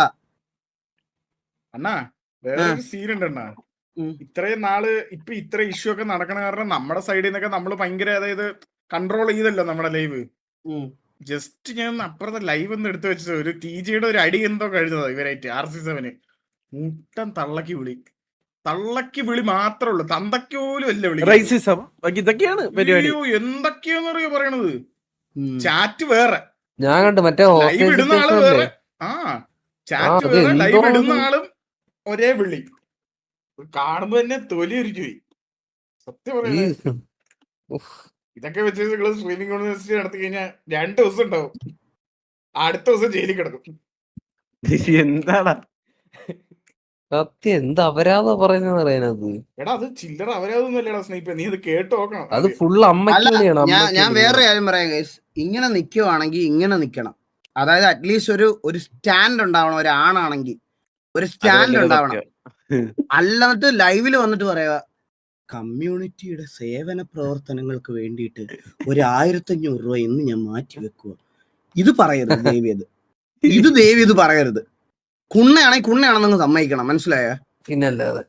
[SPEAKER 3] അണ്ണാ വേറൊരു സീൻ ഉണ്ട് അണ്ണാ. ഇത്രയും നാള് ഇപ്പൊ ഇത്ര ഇഷ്യൂ ഒക്കെ നടക്കണ കാരണം നമ്മുടെ സൈഡിൽ നിന്നൊക്കെ നമ്മള് ഭയങ്കര, അതായത് കൺട്രോൾ ചെയ്തല്ലോ നമ്മുടെ ലൈവ്. ജസ്റ്റ് ഞാൻ അപ്പുറത്തെ ലൈവ് ഒന്ന് എടുത്തു വെച്ചത്, ഒരു TGയുടെ ഒരു അടി എന്തോ കഴിഞ്ഞതാ ഇവരായിട്ട്. RC7 മുട്ടൻ തള്ളക്ക് വിളി മാത്രമേ ഉള്ളൂ, തന്തയ്ക്ക് പോലും അല്ല വിളി.
[SPEAKER 4] ഇതൊക്കെയാണ് പരിപാടി.
[SPEAKER 3] എന്തൊക്കെയാന്ന് അറിയോ പറയണത്. ചാറ്റ് വേറെ,
[SPEAKER 2] ഞാൻ കണ്ടു മറ്റേ
[SPEAKER 3] ലൈവ് ഇടുന്ന ആള് വേറെ. ചാറ്റ് വേറെ, ലൈവ് ഇടുന്ന ആളും ഒരേ വിളി. കാണുമ്പോ തന്നെ തൊലി ഉരിച്ചു പോയി സത്യം പറയുന്നത്. ഇതൊക്കെ വെച്ച് നിങ്ങൾ സ്ട്രീമിംഗ് യൂണിവേഴ്സിറ്റി നടത്തി കഴിഞ്ഞാൽ 2 ദിവസം ഉണ്ടാവും, അടുത്ത ദിവസം ജയിലിൽ കിടക്കും.
[SPEAKER 4] എന്താടാ
[SPEAKER 2] സത്യം എന്ത് അപരാധം പറയുന്നത് അറിയാനത്.
[SPEAKER 3] എടാ അത് ചില്ലറ അപരാധമൊന്നുമല്ലടാ സ്നേഹിപ്പ, നീ അത് കേട്ട് നോക്കണം.
[SPEAKER 2] അത് ഫുള്ള് അമ്മയ്ക്കാണ്.
[SPEAKER 1] ഞാൻ വേറൊരു കാര്യം പറയാം ഗൈസ്, ഇങ്ങനെ നിൽക്കുവാണെങ്കിൽ ഇങ്ങനെ നിൽക്കണം. അതായത് അറ്റ്ലീസ്റ്റ് ഒരു സ്റ്റാൻഡ് ഉണ്ടാവണം. ഒരു ആണാണെങ്കിൽ ഒരു സ്റ്റാൻഡ് ഉണ്ടാവണം. അല്ലാന്നിട്ട് ലൈവില് വന്നിട്ട് പറയാ, കമ്മ്യൂണിറ്റിയുടെ സേവന പ്രവർത്തനങ്ങൾക്ക് വേണ്ടിയിട്ട് 1500 രൂപ ഇന്ന് ഞാൻ മാറ്റി വെക്കുക. ഇത് പറയരുത് ദേവിയത്. ഇത് പറയരുത്. കുണ്ണയാണെന്ന് സമ്മതിക്കണം. മനസ്സിലായ?
[SPEAKER 2] പിന്നല്ലാതെ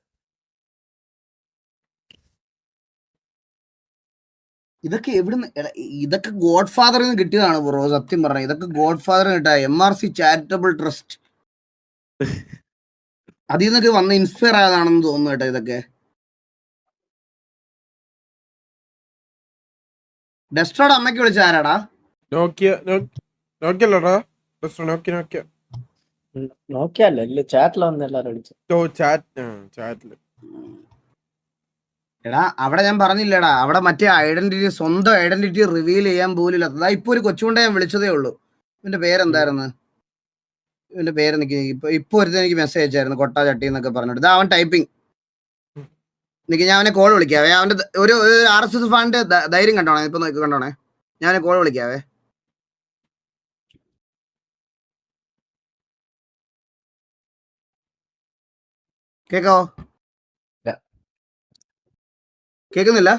[SPEAKER 1] ഇതൊക്കെ എവിടുന്ന്? ഇതൊക്കെ ഗോഡ് ഫാദറിൽ നിന്ന് കിട്ടിയതാണ് ബ്രോ. സത്യം പറഞ്ഞ ഇതൊക്കെ ഗോഡ് ഫാദറിന് കിട്ടിയ MRC ചാരിറ്റബിൾ ട്രസ്റ്റ് അതിൽ നിന്നൊക്കെ വന്ന് ഇൻസ്പയർ ആയതാണെന്ന് തോന്നുന്നു കേട്ടോ. ഇതൊക്കെ ഡെസ്ട്രോയുടെ അമ്മയ്ക്ക് വിളിച്ച ആരാടാ? എടാ അവിടെ ഞാൻ പറഞ്ഞില്ലടാ, അവിടെ മറ്റേ സ്വന്തം ഐഡന്റിറ്റി റിവീൽ ചെയ്യാൻ പോലില്ല. അതാ ഇപ്പൊ ഒരു കൊച്ചുകൊണ്ടേ ഞാൻ വിളിച്ചതേ ഉള്ളൂ. ഇവന്റെ പേരെന്തായിരുന്നു? ഇവന്റെ പേര് ഇപ്പൊ ഒരുത്തൻ എനിക്ക് മെസ്സേജ് അയച്ചായിരുന്നു, കൊട്ടാ ചട്ടി എന്നൊക്കെ പറഞ്ഞിട്ട്. ഇതാ അവൻ ടൈപ്പിംഗ്. ഞാൻ അവനെ കോൾ വിളിക്കാവേ. അവന്റെ ഒരു RSS ഫാനിന്റെ ധൈര്യം കണ്ടോണേ. ഇപ്പൊ നോക്കി കണ്ടോണേ, ഞാൻ കോൾ വിളിക്കാവേ. കേക്കാവോ? കേക്കുന്നില്ല?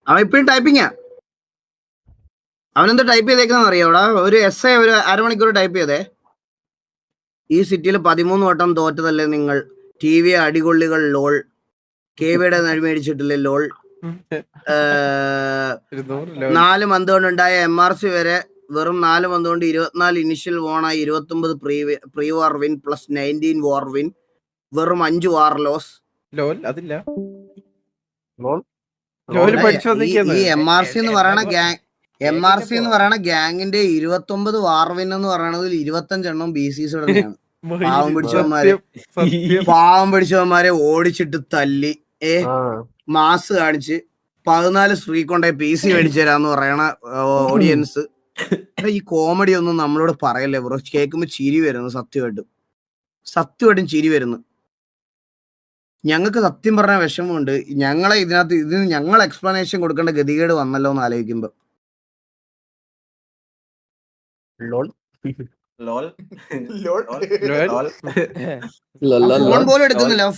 [SPEAKER 1] അവൻ ഇപ്പഴും ടൈപ്പിങ്ങാ. അവനെന്താ ടൈപ്പ് ചെയ്തേക്കുന്ന അറിയാവൂടാ? ഒരു essay ഒരു അരമണിക്കൂർ ടൈപ്പ് ചെയ്തേ. ഈ സിറ്റിയിൽ 13 വട്ടം തോറ്റതല്ലേ നിങ്ങൾ? TV അടികൊള്ളികൾ ലോൾ. KVയുടെ നഴി മേടിച്ചിട്ടില്ലേ ലോൾ. 4 മന്ത് കൊണ്ടുണ്ടായ MRC വരെ വെറും 4 മന്ത് കൊണ്ട് 24 ഇനിഷ്യൽ വോണായി 29 pre war win plus 19 war win വെറും 5 വാർ ലോസ്.
[SPEAKER 4] അതില്ല
[SPEAKER 1] ഈ MRC എന്ന് പറയണ ഗ്യാങ്ങിന്റെ 29 വാർ വിൻ എന്ന് പറയണതിൽ 25 എണ്ണം BCs തന്നെയാണ്. പാവം പിടിച്ചവന്മാരെ ഓടിച്ചിട്ട് തല്ലി മാസ് കാണിച്ച് 14 സ്ട്രീക്ക് കൊണ്ടേ PC മേടിച്ചു തരാന്ന് പറയണ ഓഡിയൻസ്. ഈ കോമഡി ഒന്നും നമ്മളോട് പറയല്ലേ ബ്രോ. കേൾക്കുമ്പോ ചിരി വരുന്നു. സത്യമായിട്ടും ചിരി വരുന്നു. ഞങ്ങൾക്ക് സത്യം പറഞ്ഞ വിഷമമുണ്ട്. ഞങ്ങളെ ഇതിന് ഞങ്ങൾ എക്സ്പ്ലനേഷൻ കൊടുക്കേണ്ട ഗതികേട് വന്നല്ലോ എന്ന് ആലോചിക്കുമ്പോ.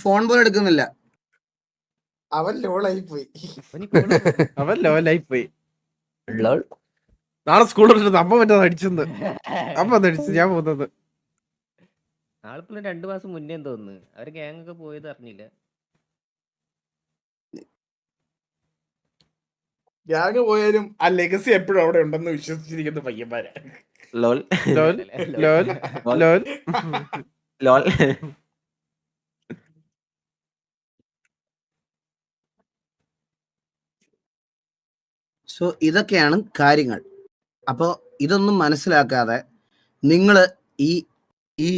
[SPEAKER 1] ഫോൺ പോലും എടുക്കുന്നില്ല.
[SPEAKER 3] അവൻ ലോളായി പോയി.
[SPEAKER 4] നാളെ സ്കൂളിൽ അമ്മ മറ്റേ അടിച്ചെന്ന് അമ്മ അടിച്ചു ഞാൻ പോകുന്നത്.
[SPEAKER 5] ആളിപ്പോഴും 2 മാസം മുന്നേ തോന്നുന്നു അവര് ഗ്യാങ് ഒക്കെ പോയത് അറിഞ്ഞില്ല.
[SPEAKER 3] ഗ്യാങ് പോയാലും ആ ലെഗസി എപ്പോഴും അവിടെ ഉണ്ടെന്ന് വിശ്വസിച്ചിരിക്കുന്ന പയ്യന്മാരാ.
[SPEAKER 1] സോ ഇതൊക്കെയാണ് കാര്യങ്ങൾ. അപ്പോൾ ഇതൊന്നും മനസ്സിലാക്കാതെ നിങ്ങൾ ഈ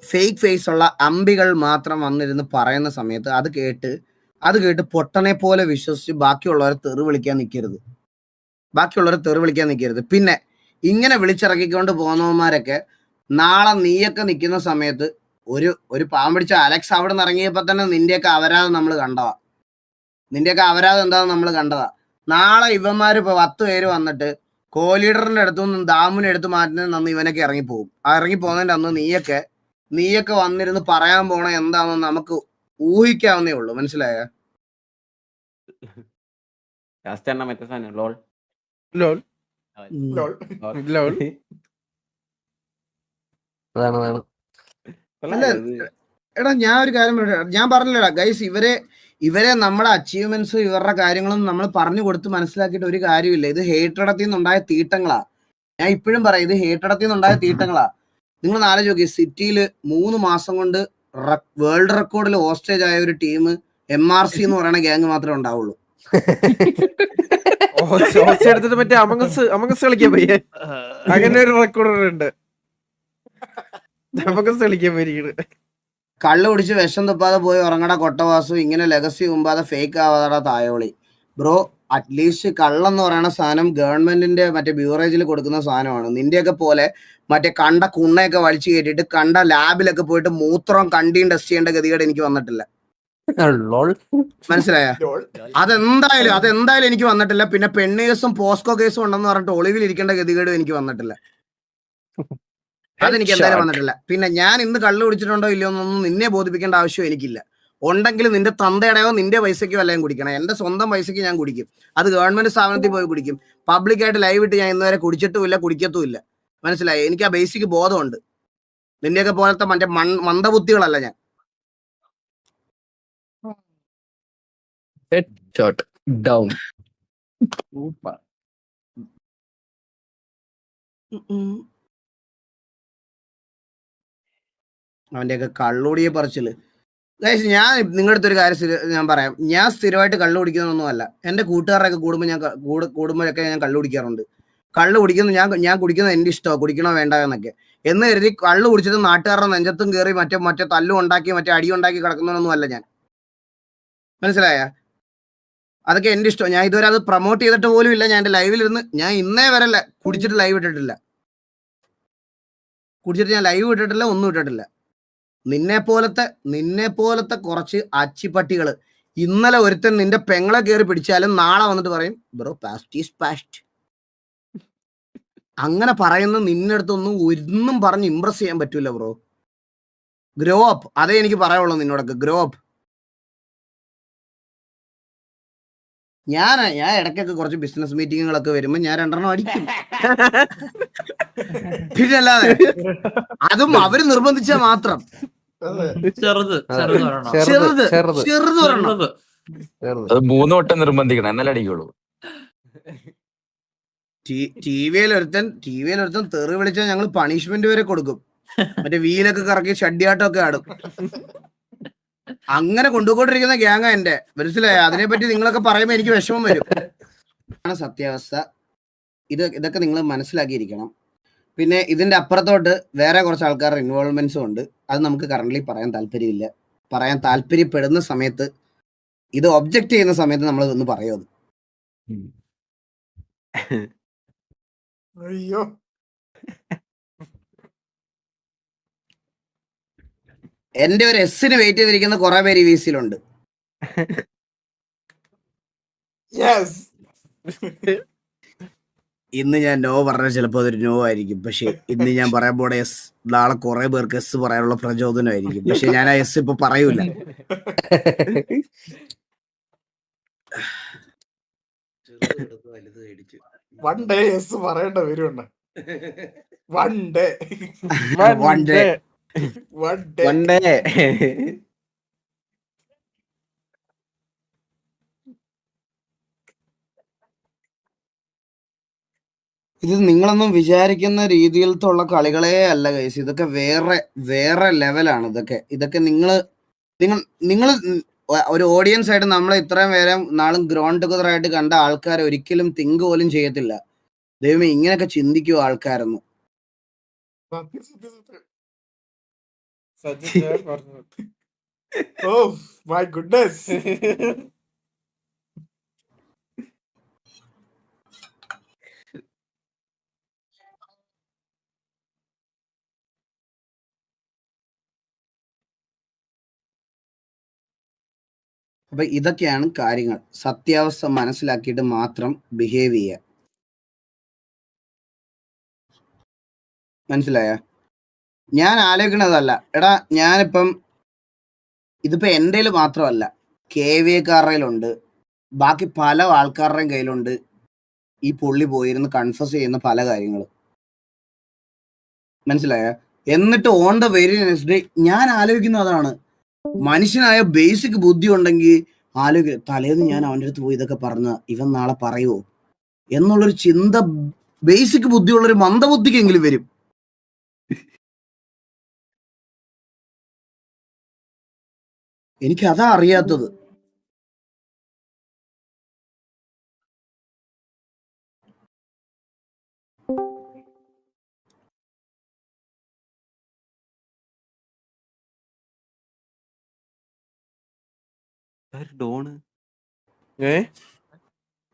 [SPEAKER 1] ഫേക്ക് ഫേസ് ഉള്ള അമ്പികൾ മാത്രം വന്നിരുന്ന് പറയുന്ന സമയത്ത് അത് കേട്ട് പൊട്ടനെ പോലെ വിശ്വസിച്ച് ബാക്കിയുള്ളവരെ തെറി വിളിക്കാൻ നിൽക്കരുത്. പിന്നെ ഇങ്ങനെ വിളിച്ചിറക്കിക്കൊണ്ട് പോകുന്നവന്മാരൊക്കെ നാളെ നീയൊക്കെ നിൽക്കുന്ന സമയത്ത് ഒരു പാവം പിടിച്ച അലക്സ് അവിടെ നിന്ന് ഇറങ്ങിയപ്പോ തന്നെ നിന്റെയൊക്കെ അപരാധം എന്താണെന്ന് നമ്മൾ കണ്ടതാ. നാളെ ഇവന്മാര് ഇപ്പൊ 10 പേര് വന്നിട്ട് കോലീഡറിന്റെ അടുത്തുനിന്നും ദാമുനെ എടുത്ത് മാറ്റുന്നതിന് അന്ന് ഇവനൊക്കെ ഇറങ്ങിപ്പോകുന്നതിന്റെ അന്ന് നീയൊക്കെ വന്നിരുന്ന് പറയാൻ പോണ എന്താണെന്ന് നമുക്ക് ഊഹിക്കാവുന്നേ ഉള്ളൂ. മനസ്സിലായ? എടാ ഞാൻ ഒരു കാര്യം ഞാൻ പറഞ്ഞില്ലടാ ഗൈസ്, ഇവരെ നമ്മുടെ അച്ചീവ്മെന്റ്സ് ഇവരുടെ കാര്യങ്ങളും നമ്മൾ പറഞ്ഞു കൊടുത്ത് മനസ്സിലാക്കിയിട്ട് ഒരു കാര്യമില്ല. ഇത് ഹേറ്റടത്തിൽ നിന്നുണ്ടായ തീട്ടങ്ങളാ. ഞാൻ ഇപ്പോഴും പറയാം, ഇത് ഹേറ്റടത്തിൽ നിന്നുണ്ടായ തീട്ടങ്ങളാ. നിങ്ങൾ ആലോചിച്ച് നോക്കി, സിറ്റിയിൽ 3 മാസം കൊണ്ട് വേൾഡ് റെക്കോർഡിൽ ഹോസ്റ്റേജ് ആയ ഒരു ടീം MRC എന്ന് പറയുന്ന ഗ്യാങ് മാത്രമേ ഉണ്ടാവുള്ളൂ.
[SPEAKER 4] എടുത്തിട്ട് മറ്റേ അമംഗസ് കളിക്കാൻ പോയി. അങ്ങനെ ഒരു റെക്കോർഡ് ഉണ്ട്. അമംഗസ് കളിക്കാൻ പോയിരിക്കുന്നത്.
[SPEAKER 1] കള്ളു കുടിച്ച് വിഷം തുപ്പാതെ പോയി ഉറങ്ങട കൊട്ടവാസു. ഇങ്ങനെ ലെഗസി മുമ്പാതെ ഫേക്ക് ആവാതാ തായോളി. ബ്രോ അറ്റ്ലീസ്റ്റ് കള്ളെന്ന് പറയുന്ന സാധനം ഗവൺമെന്റിന്റെ മറ്റേ ബ്യൂറേജിൽ കൊടുക്കുന്ന സാധനമാണ്. നിന്റെയൊക്കെ പോലെ മറ്റേ കണ്ട കുണ്ണയൊക്കെ വലിച്ചു കയറ്റിയിട്ട് കണ്ട ലാബിലൊക്കെ പോയിട്ട് മൂത്രം കണ്ടിയും ടെസ്റ്റ് ചെയ്യേണ്ട ഗതികേട് എനിക്ക് വന്നിട്ടില്ല. മനസ്സിലായ? അതെന്തായാലും എനിക്ക് വന്നിട്ടില്ല. പിന്നെ പെണ്ണ് കേസും പോസ്കോ കേസും ഉണ്ടെന്ന് പറഞ്ഞിട്ട് ഒളിവിൽ ഇരിക്കേണ്ട ഗതികേടും എനിക്ക് വന്നിട്ടില്ല. അതെനിക്ക് എന്തായാലും വന്നിട്ടില്ല. പിന്നെ ഞാൻ ഇന്ന് കള്ളു കുടിച്ചിട്ടുണ്ടോ ഇല്ലയോ എന്നൊന്നും നിന്നെ ബോധിപ്പിക്കേണ്ട ആവശ്യം എനിക്കില്ല. ഉണ്ടെങ്കിൽ നിന്റെ തന്തയുടെയോ നിന്റെ പൈസയ്ക്കോ എല്ലാം കുടിക്കണം. എന്റെ സ്വന്തം പൈസയ്ക്ക് ഞാൻ കുടിക്കും. അത് ഗവൺമെന്റ് സ്ഥാപനത്തിൽ പോയി കുടിക്കും. പബ്ലിക്കായിട്ട് ലൈവ് ഇട്ട് ഞാൻ ഇന്നുവരെ കുടിച്ചിട്ടുമില്ല, കുടിക്കത്തുമില്ല. മനസ്സിലായി? എനിക്ക് ആ ബേസിക് ബോധമുണ്ട്. നിന്റെയൊക്കെ പോലത്തെ മറ്റേ മന്ദബുദ്ധികളല്ല ഞാൻ. അവന്റെയൊക്കെ കള്ളുടിയെ പറിച്ചില്. ഞാൻ നിങ്ങളുടെ അടുത്തൊരു കാര്യം ഞാൻ പറയാം. ഞാൻ സ്ഥിരമായിട്ട് കള്ളു കുടിക്കുന്നൊന്നുമല്ല. എന്റെ കൂട്ടുകാരൊക്കെ കൂടുമ്പോഴൊക്കെ ഞാൻ കള്ളു കുടിക്കാറുണ്ട്. കള്ളു കുടിക്കുന്നത് ഞാൻ കുടിക്കുന്നത് എന്റെ ഇഷ്ടമാണ്, കുടിക്കണോ വേണ്ട എന്നൊക്കെ എന്ന് കരുതി കള്ളു കുടിച്ചിട്ട് നാട്ടുകാരുടെ നെഞ്ചത്തും കയറി മറ്റേ തല്ലും ഉണ്ടാക്കി മറ്റേ അടി ഉണ്ടാക്കി കിടക്കുന്നതൊന്നും അല്ല ഞാൻ. മനസ്സിലായ? അതൊക്കെ എന്റെ ഇഷ്ടം. ഞാൻ ഇതുവരെ അത് പ്രൊമോട്ട് ചെയ്തിട്ട് പോലും ഇല്ല. ഞാൻ എന്റെ ലൈവിലിരുന്ന് ഞാൻ ഇന്നേ വരെ കുടിച്ചിട്ട് ലൈവ് ഇട്ടിട്ടില്ല. ഞാൻ ലൈവ് ഇട്ടിട്ടില്ല, ഒന്നും ഇട്ടിട്ടില്ല. നിന്നെ പോലത്തെ കുറച്ച് അച്ചിപ്പട്ടികള് ഇന്നലെ ഒരുത്തൻ നിന്റെ പെങ്ങളെ കയറി പിടിച്ചാലും നാളെ വന്നിട്ട് പറയും ബ്രോ പാസ്റ്റ് ഈസ് പാസ്റ്റ്. അങ്ങനെ പറയുന്ന നിന്റെ അടുത്തൊന്നും ഒന്നും പറഞ്ഞ് ഇംപ്രസ് ചെയ്യാൻ പറ്റൂല ബ്രോ. Grow up. അതേ എനിക്ക് പറയുള്ളൂ നിന്നോടൊക്കെ. Grow up. ഞാൻ ഇടയ്ക്കൊക്കെ കുറച്ച് ബിസിനസ് മീറ്റിങ്ങുകളൊക്കെ വരുമ്പോ ഞാൻ 2 എണ്ണം അടിക്കും. പിന്നെ അല്ലാതെ അതും അവര് നിർബന്ധിച്ചാൽ മാത്രം. ചെറുത്
[SPEAKER 6] അത് 3 വട്ടം നിർബന്ധിക്കണം എന്നാലേ അടിക്കുള്ളൂ.
[SPEAKER 1] ടിവിയിൽ ഒരുത്തൻ തെറി വിളിച്ചാൽ ഞങ്ങൾ പണിഷ്മെന്റ് വരെ കൊടുക്കും. മറ്റേ വീലൊക്കെ കറക്കി ഷഡ്യാട്ടമൊക്കെ ആടും. അങ്ങനെ കൊണ്ടുപോയിക്കൊണ്ടിരിക്കുന്ന ഗ്യാങ്ങാ എന്റെ. മനസ്സിലായ? അതിനെപ്പറ്റി നിങ്ങളൊക്കെ പറയുമ്പോൾ എനിക്ക് വിഷമം വരും. ആണ് സത്യാവസ്ഥ. ഇതൊക്കെ നിങ്ങൾ മനസ്സിലാക്കിയിരിക്കണം. പിന്നെ ഇതിന്റെ അപ്പുറത്തോട്ട് വേറെ കുറച്ച് ആൾക്കാരുടെ ഇൻവോൾവ്മെന്റ്സും ഉണ്ട്. അത് നമുക്ക് കറന്റ്ലി പറയാൻ താല്പര്യമില്ല. പറയാൻ താല്പര്യപ്പെടുന്ന സമയത്ത്, ഇത് ഒബ്ജക്റ്റ് ചെയ്യുന്ന സമയത്ത് നമ്മൾ ഇതൊന്ന് പറയും.
[SPEAKER 3] അയ്യോ
[SPEAKER 1] എന്റെ ഒരു എസ്സിന് വെയിറ്റ് ചെയ്തിരിക്കുന്ന കുറെ പേര് ഈ വീസിലുണ്ട്.
[SPEAKER 3] യെസ്.
[SPEAKER 1] ഇന്ന് ഞാൻ നോ പറഞ്ഞാൽ ചിലപ്പോൾ അതൊരു നോ ആയിരിക്കും. പക്ഷെ ഇന്ന് ഞാൻ പറയാൻ പോണ എസ് നാളെ കുറെ പേർക്ക് എസ് പറയാനുള്ള പ്രചോദനമായിരിക്കും. പക്ഷെ ഞാൻ ആ എസ് ഇപ്പൊ പറയൂല.
[SPEAKER 3] വൺ ഡേ യെസ് പറയേണ്ട വരുമുണ്ട്. വൺ ഡേ
[SPEAKER 1] ഇത് നിങ്ങളൊന്നും വിചാരിക്കുന്ന രീതിയിലത്തുള്ള കളികളേ അല്ല ഗൈസ്. ഇതൊക്കെ വേറെ ലെവലാണ്. ഇതൊക്കെ നിങ്ങൾ ഒരു ഓഡിയൻസ് ആയിട്ട് നമ്മളെ ഇത്രയും പേരെ നാളും ഗ്രൗണ്ട് ടുഗദർ ആയിട്ട് കണ്ട ആൾക്കാർ ഒരിക്കലും തിങ്ക് പോലും ചെയ്യത്തില്ല. ദൈവമേ, ഇങ്ങനെയൊക്കെ ചിന്തിക്കുവോ ആൾക്കാരെന്ന്.
[SPEAKER 3] Oh my goodness.
[SPEAKER 1] അപ്പൊ ഇതൊക്കെയാണ് കാര്യങ്ങൾ. സത്യാവസ്ഥ മനസ്സിലാക്കിയിട്ട് മാത്രം ബിഹേവ് ചെയ്യുക. മനസ്സിലായ? ഞാൻ ആലോചിക്കണതല്ല. എടാ, ഞാനിപ്പം ഇതിപ്പോ എൻ്റെ മാത്രമല്ല, KVAക്കാരുടെയിലുണ്ട്, ബാക്കി പല ആൾക്കാരുടെയും കയ്യിലുണ്ട് ഈ പുള്ളി പോയിരുന്ന് കൺഫസ് ചെയ്യുന്ന പല കാര്യങ്ങളും. മനസ്സിലായ? എന്നിട്ട് on the very next day ഞാൻ ആലോചിക്കുന്ന അതാണ്. മനുഷ്യനായ ബേസിക് ബുദ്ധി ഉണ്ടെങ്കിൽ തലേന്ന് ഞാൻ അവൻ്റെ അടുത്ത് പോയി ഇതൊക്കെ പറഞ്ഞ ഇവൻ നാളെ പറയുമോ എന്നുള്ളൊരു ചിന്ത ബേസിക് ബുദ്ധിയുള്ളൊരു മന്ദബുദ്ധിക്കെങ്കിലും വരും. എനിക്കതാ അറിയാത്തത്.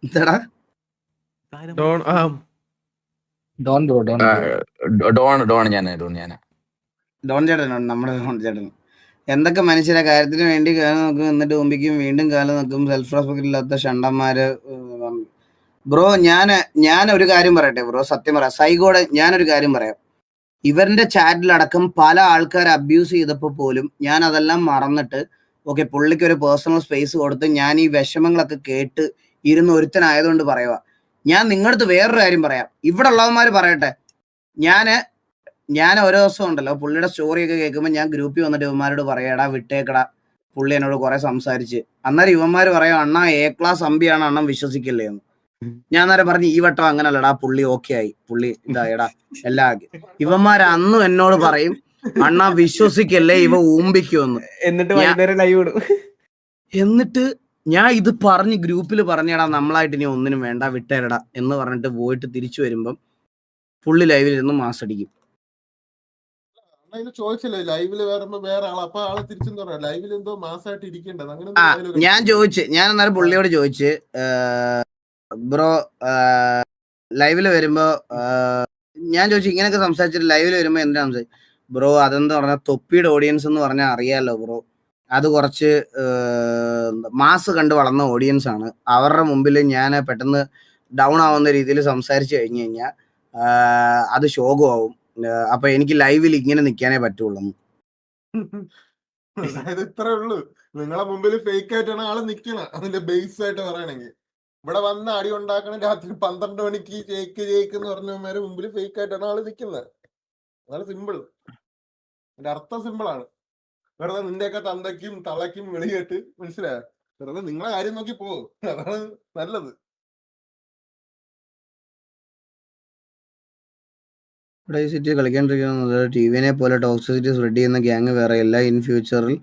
[SPEAKER 1] എന്താടാ ഡോൺ ചേട്ടനാണ് നമ്മുടെ ഡോൺ ചേട്ടൻ. എന്തൊക്കെ മനുഷ്യരെ കാര്യത്തിന് വേണ്ടി കാലം നോക്കും, എന്നിട്ട് മുമ്പിക്കും വീണ്ടും കാലം നോക്കും. സെൽഫ് റെസ്പെക്ട് ഇല്ലാത്ത ഷണ്ടന്മാര്. ബ്രോ, ഞാൻ ഒരു കാര്യം പറയട്ടെ ബ്രോ, സത്യം പറയാം. സൈഗോടെ ഞാനൊരു കാര്യം പറയാം. ഇവരുടെ ചാറ്റിലടക്കം പല ആൾക്കാർ അബ്യൂസ് ചെയ്തപ്പോൾ പോലും ഞാൻ അതെല്ലാം മറന്നിട്ട് ഓക്കെ, പുള്ളിക്ക് ഒരു പേഴ്സണൽ സ്പേസ് കൊടുത്ത് ഞാൻ ഈ വിഷമങ്ങളൊക്കെ കേട്ട് ഇരുന്ന് ഒരുത്തനായതുകൊണ്ട് പറയുക. ഞാൻ നിങ്ങളുടെ അടുത്ത് വേറൊരു കാര്യം പറയാം. ഇവിടെ ഉള്ളവന്മാർ പറയട്ടെ. ഞാൻ ഓരോ ദിവസം ഉണ്ടല്ലോ പുള്ളിയുടെ സ്റ്റോറിയൊക്കെ കേൾക്കുമ്പോൾ ഞാൻ ഗ്രൂപ്പിൽ വന്നിട്ട് ഇവന്മാരോട് പറയാടാ വിട്ടേക്കടാ, പുള്ളി എന്നോട് കുറെ സംസാരിച്ച്. അന്നേരം ഇവന്മാർ പറയാം അണ്ണാ A-ക്ലാസ് അമ്പിയാണ്, അണ്ണൻ വിശ്വസിക്കില്ലേ എന്ന്. ഞാൻ നേരെ പറഞ്ഞു ഈ വട്ടം അങ്ങനല്ലടാ, പുള്ളി ഓക്കെ ആയി, പുള്ളി ഇതായടാ എല്ലാം ആക്കി. ഇവന്മാർ അന്നും എന്നോട് പറയും അണ്ണാ വിശ്വസിക്കല്ലേ, ഇവ ഊമ്പിക്കുമെന്ന്. എന്നിട്ട് ഞാൻ ഇത് പറഞ്ഞ് ഗ്രൂപ്പിൽ പറഞ്ഞടാ നമ്മളായിട്ട് ഇനി ഒന്നിനും വേണ്ട വിട്ടേരടാ എന്ന് പറഞ്ഞിട്ട് പോയിട്ട് തിരിച്ചു വരുമ്പം പുള്ളി ലൈവിലിരുന്ന് മാസടിക്കും.
[SPEAKER 7] ചോദിച്ചില്ലേ ലൈവില് വരുമ്പോ വേറെ ആള്, അപ്പൊ ആളെ തിരിച്ചെന്ന് പറയാം ലൈവിൽ എന്തോ മാസമായിട്ട് ഇരിക്കേണ്ടത് അങ്ങനെ.
[SPEAKER 1] ഞാൻ അന്നേരം പുള്ളിയോട് ചോദിച്ച് ബ്രോ ലൈവില് വരുമ്പോ ഞാൻ ചോദിച്ചു ഇങ്ങനെയൊക്കെ സംസാരിച്ചിട്ട് ലൈവില് വരുമ്പോ എന്താ സംസാരിച്ചു? ബ്രോ അതെന്താ പറഞ്ഞാൽ തൊപ്പിയുടെ ഓഡിയൻസ് എന്ന് പറഞ്ഞാൽ അറിയാലോ ബ്രോ, അത് കുറച്ച് മാസ് കണ്ട് വളർന്ന ഓഡിയൻസ് ആണ്. അവരുടെ മുമ്പിൽ ഞാൻ പെട്ടെന്ന് ഡൗൺ ആവുന്ന രീതിയിൽ സംസാരിച്ചു കഴിഞ്ഞു കഴിഞ്ഞാൽ അത് ശോകമാവും. അപ്പൊ എനിക്ക് ലൈവിൽ ഇങ്ങനെ നിൽക്കാനേ പറ്റുള്ളൂ.
[SPEAKER 7] അതായത് ഇത്രേ ഉള്ളൂ. നിങ്ങളെ മുമ്പിൽ ഫേക്ക് ആയിട്ടാണ് ആള് നിക്കണം. അതിന്റെ ബേസ് ആയിട്ട് പറയണെങ്കിൽ ഇവിടെ വന്ന് അടി ഉണ്ടാക്കണം. രാത്രി 12 മണിക്ക് ജയിക്ക് എന്ന് പറഞ്ഞവന്മാരെ മുമ്പിൽ ഫേക്ക് ആയിട്ടാണ് ആള് നിക്കുന്നത്. അതാണ് സിമ്പിൾ. അതിന്റെ അർത്ഥം സിമ്പിൾ ആണ്. വെറുതെ നിന്റെയൊക്കെ തന്തയ്ക്കും തളയ്ക്കും വെളിയേട്ട് മനസ്സിലായോ? വെറുതെ നിങ്ങളെ കാര്യം നോക്കി പോ, അതാണ് നല്ലത്.
[SPEAKER 1] ഇവിടെ ഈ സിറ്റി കളിക്കാണ്ടിരിക്കുന്നത് ടിവിനെ പോലെ ടോക്സിസിറ്റി സ്പ്രെഡ് ചെയ്യുന്ന ഗ്യാങ് വേറെയല്ല. ഇൻ ഫ്യൂച്ചറിൽ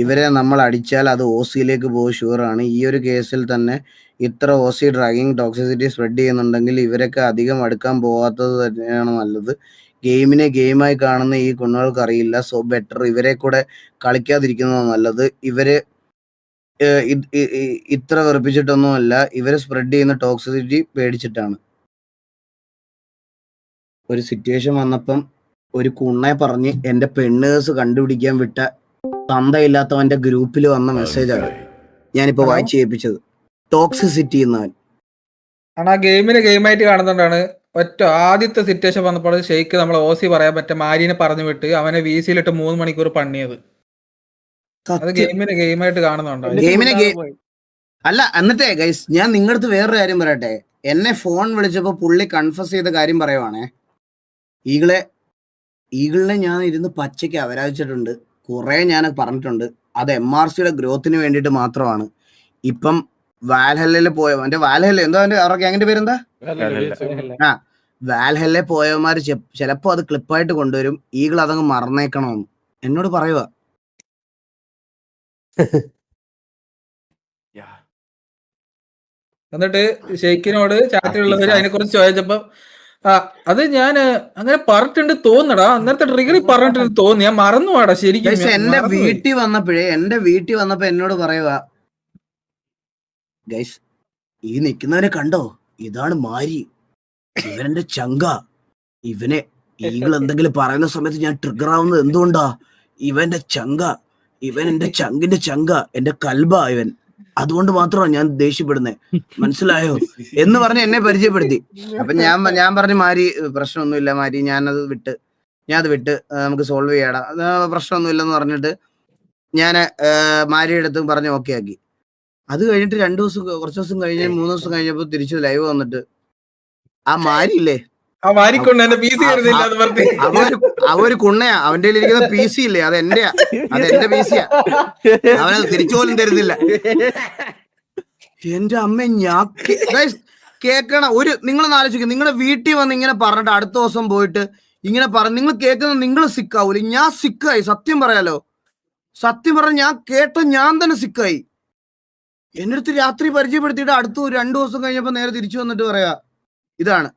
[SPEAKER 1] ഇവരെ നമ്മൾ അടിച്ചാൽ അത് OC-യിലേക്ക് പോകും ഷുവറാണ്. ഈ ഒരു കേസിൽ തന്നെ ഇത്ര OC ഡ്രാഗിങ് ടോക്സിസിറ്റി സ്പ്രെഡ് ചെയ്യുന്നുണ്ടെങ്കിൽ ഇവരൊക്കെ അധികം അടുക്കാൻ പോകാത്തത് തന്നെയാണ് നല്ലത്. ഗെയിമിനെ ഗെയിമായി കാണുന്ന ഈ കുണ്ണുകൾക്ക് അറിയില്ല. സോ ബെറ്റർ ഇവരെ കൂടെ കളിക്കാതിരിക്കുന്നതാണ് നല്ലത്. ഇവര് ഇത്ര വെറുപ്പിച്ചിട്ടൊന്നുമല്ല, ഇവര് സ്പ്രെഡ് ചെയ്യുന്ന ടോക്സിസിറ്റി പേടിച്ചിട്ടാണ്. ഒരു സിറ്റുവേഷൻ വന്നപ്പം ഒരു കുണ്ണെ പറഞ്ഞ് എന്റെ പെണ്ണേഴ്സ് കണ്ടുപിടിക്കാൻ വിട്ട തന്തയില്ലാത്തവന്റെ ഗ്രൂപ്പിൽ വന്ന മെസ്സേജാണ് ഞാനിപ്പോ വായിച്ച് കേൾപ്പിച്ചത്. ടോക്സിസിറ്റി എന്നവൻ
[SPEAKER 8] ആണ്. ആ ഗെയിമിനെ ഗെയിമായിട്ട് കാണുന്നതുകൊണ്ടാണ് ഒറ്റ ആദ്യത്തെ സിറ്റുവേഷൻ വന്നപ്പോൾ ഷെയ്ക്ക് നമ്മൾ OC പറയാൻ പറ്റും മാരിനെ പറഞ്ഞു വിട്ട് അവനെ VC-യിലിട്ട് 3 മണിക്കൂർ പണിയത്. അത് ഗെയിമിനെ ഗെയിമായിട്ട് കാണുന്നുണ്ടോ?
[SPEAKER 1] ഗെയിമിനെ അല്ല. എന്നിട്ടേ ഗൈസ് ഞാൻ നിങ്ങളുടെ അടുത്ത് വേറൊരു കാര്യം പറയട്ടെ. എന്നെ ഫോൺ വിളിച്ചപ്പോ പുള്ളി കൺഫസ് ചെയ്ത കാര്യം പറയുവാണേ. ഈഗിളിനെ ഞാൻ ഇരുന്ന് പച്ചയ്ക്ക് അവരാധിച്ചിട്ടുണ്ട്, കുറെ ഞാൻ പറഞ്ഞിട്ടുണ്ട്. അത് MRCയുടെ ഗ്രോത്തിന് വേണ്ടിയിട്ട് മാത്രമാണ്. ഇപ്പം വാൽഹല്ലയിൽ പോയ എന്റെ വാൽഹല്ല എന്തോ അവരുടെ ഗ്യാങ്ങിന്റെ പേരെന്താ? വാൽഹല്ലെ പോയവന്മാര് ചിലപ്പോ അത് ക്ലിപ്പായിട്ട് കൊണ്ടുവരും. ഈഗിൾ അതങ്ങ് മറന്നേക്കണമെന്ന് എന്നോട് പറയുക.
[SPEAKER 8] എന്നിട്ട് ഷെയ്ക്കിനോട് ചാറ്റിലുള്ളവര് അതിനെ കുറിച്ച് ചോദിച്ചപ്പോ അത് ഞാൻ അങ്ങനെ പറഞ്ഞിട്ടുണ്ട് തോന്നടാ, അന്നേരത്തെ ട്രിഗർ പറഞ്ഞിട്ടുണ്ട് തോന്നി, ഞാൻ മറന്നു പോടാ ശരിക്കും.
[SPEAKER 1] എന്റെ വീട്ടിൽ വന്നപ്പോ എന്നോട് പറയുക, ഗൈസ് ഈ നിക്കുന്നവനെ കണ്ടോ, ഇതാണ് മാരി, ഇവനെന്റെ ചങ്ക. ഇവനെ ഈഗിൾ എന്തെങ്കിലും പറയുന്ന സമയത്ത് ഞാൻ ട്രിഗർ ആവുന്നത് എന്തുകൊണ്ടാ? ഇവന്റെ ചങ്ക, ഇവൻ എന്റെ ചങ്കിന്റെ ചങ്ക, എന്റെ കൽബ ഇവൻ, അതുകൊണ്ട് മാത്രമാണ് ഞാൻ ദേഷ്യപ്പെടുന്നത്, മനസ്സിലായോ എന്ന് പറഞ്ഞ് എന്നെ പരിചയപ്പെടുത്തി. അപ്പൊ ഞാൻ പറഞ്ഞു മാരി പ്രശ്നമൊന്നുമില്ല മാരി, ഞാൻ അത് വിട്ട് നമുക്ക് സോൾവ് ചെയ്യാടാ, പ്രശ്നമൊന്നുമില്ലെന്ന് പറഞ്ഞിട്ട് ഞാൻ മാരിയുടെ അടുത്ത് പറഞ്ഞ് ഓക്കെ ആക്കി. അത് കഴിഞ്ഞിട്ട് കുറച്ച് ദിവസം കഴിഞ്ഞ് 3 ദിവസം കഴിഞ്ഞപ്പോ തിരിച്ചു ലൈവ് വന്നിട്ട് ആ മാരി ഇല്ലേ, അവര് കുണ്ണയാ, അവന്റെ ഇരിക്കുന്ന PC ഇല്ലേ, അത് എന്റെ PC-യാ, അവനത് തിരിച്ചു പോലും തരുന്നില്ല. എന്റെ അമ്മ ഞാൻ കേക്കണം. നിങ്ങളൊന്ന് ആലോചിക്കും, നിങ്ങളുടെ വീട്ടിൽ വന്ന് ഇങ്ങനെ പറഞ്ഞിട്ട് അടുത്ത ദിവസം പോയിട്ട് ഇങ്ങനെ നിങ്ങൾ കേൾക്കുന്ന നിങ്ങൾ സിക്കാവൂല. ഞാൻ സിക്കായി, സത്യം പറയാലോ, സത്യം പറഞ്ഞ ഞാൻ തന്നെ സിക്കായി. എന്റെ അടുത്ത് രാത്രി പരിചയപ്പെടുത്തിയിട്ട് അടുത്ത 2 ദിവസം കഴിഞ്ഞപ്പോ നേരെ തിരിച്ചു വന്നിട്ട് പറയാ ഇതാണ്.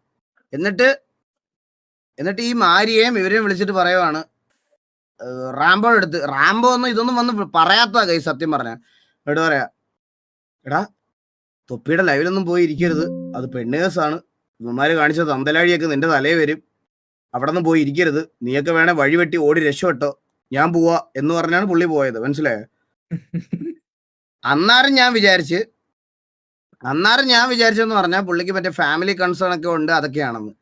[SPEAKER 1] എന്നിട്ട് ഈ മാരിയേയും ഇവരെയും വിളിച്ചിട്ട് പറയുവാണ് റാംബോ ഒന്നും ഇതൊന്നും വന്ന് പറയാത്ത കൈ സത്യം പറഞ്ഞ. എന്നിട്ട് പറയാ, എടാ തൊപ്പിയുടെ ലൈവിലൊന്നും പോയി ഇരിക്കരുത്, അത് പെണ്ണേഴ്സാണ്, ഇവന്മാര് കാണിച്ച തന്തലാഴിയൊക്കെ നിന്റെ തലേ വരും, അവിടെ നിന്ന് പോയി ഇരിക്കരുത്, നീയൊക്കെ വേണേ വഴിവെട്ടി ഓടി രക്ഷപ്പെട്ടോ, ഞാൻ പോവാ എന്ന് പറഞ്ഞാണ് പുള്ളി പോയത്, മനസ്സിലായോ? അന്നേരം ഞാൻ വിചാരിച്ചെന്ന് പറഞ്ഞാൽ പുള്ളിക്ക് മറ്റേ ഫാമിലി കൺസേൺ ഒക്കെ ഉണ്ട്, അതൊക്കെയാണെന്ന്.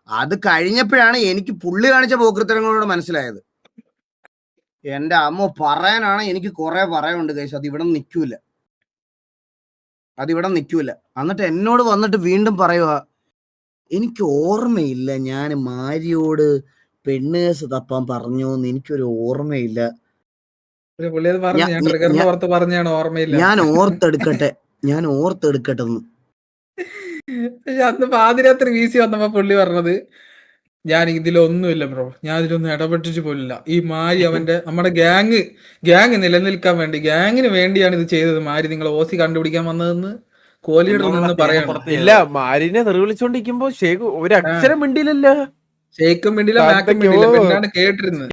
[SPEAKER 1] അത് കഴിഞ്ഞപ്പോഴാണ് എനിക്ക് പുള്ളി കാണിച്ച പോക്കൃത്തരങ്ങളോട് മനസ്സിലായത്. എന്റെ അമ്മ പറയാനാണ് എനിക്ക് കുറെ പറയാനുണ്ട് ഗൈസ്, അതിവിടെ നിൽക്കൂല. എന്നിട്ട് എന്നോട് വന്നിട്ട് വീണ്ടും പറയുക, എനിക്ക് ഓർമ്മയില്ല ഞാൻ മാരിയോട് പെണ്ണേഴ്സ് തപ്പാൻ പറഞ്ഞോന്ന് എനിക്കൊരു ഓർമ്മയില്ല, ഞാൻ ഓർത്തെടുക്കട്ടെ എന്ന്.
[SPEAKER 8] അന്ന് പാതിരാത്രി VC വന്നപ്പോ പുള്ളി പറഞ്ഞത്, ഞാൻ ഇതിലൊന്നുമില്ല ബ്രോ, ഞാൻ ഇതിലൊന്നും ഇടപെട്ടിട്ട് പോലില്ല, ഈ മാരി നമ്മുടെ ഗ്യാങ് നിലനിൽക്കാൻ വേണ്ടി, ഗ്യാങ്ങിന് വേണ്ടിയാണ് ഇത് ചെയ്തത്, മാരി നിങ്ങളെ OC കണ്ടുപിടിക്കാൻ വന്നതെന്ന് കോഹ്ലിയുടെ നിന്ന് പറയണം.
[SPEAKER 4] ഇല്ല, മാരിനെ തെറിവിളിച്ചോണ്ടിരിക്കുമ്പോ ഷേഖ് ഒരു അക്ഷരം മിണ്ടിയില്ലല്ലോ.
[SPEAKER 8] ഷേക്കും മിണ്ടില്ല, മാക്കും മിണ്ടില്ല, പിന്നാണ് കേട്ടിരുന്നത്.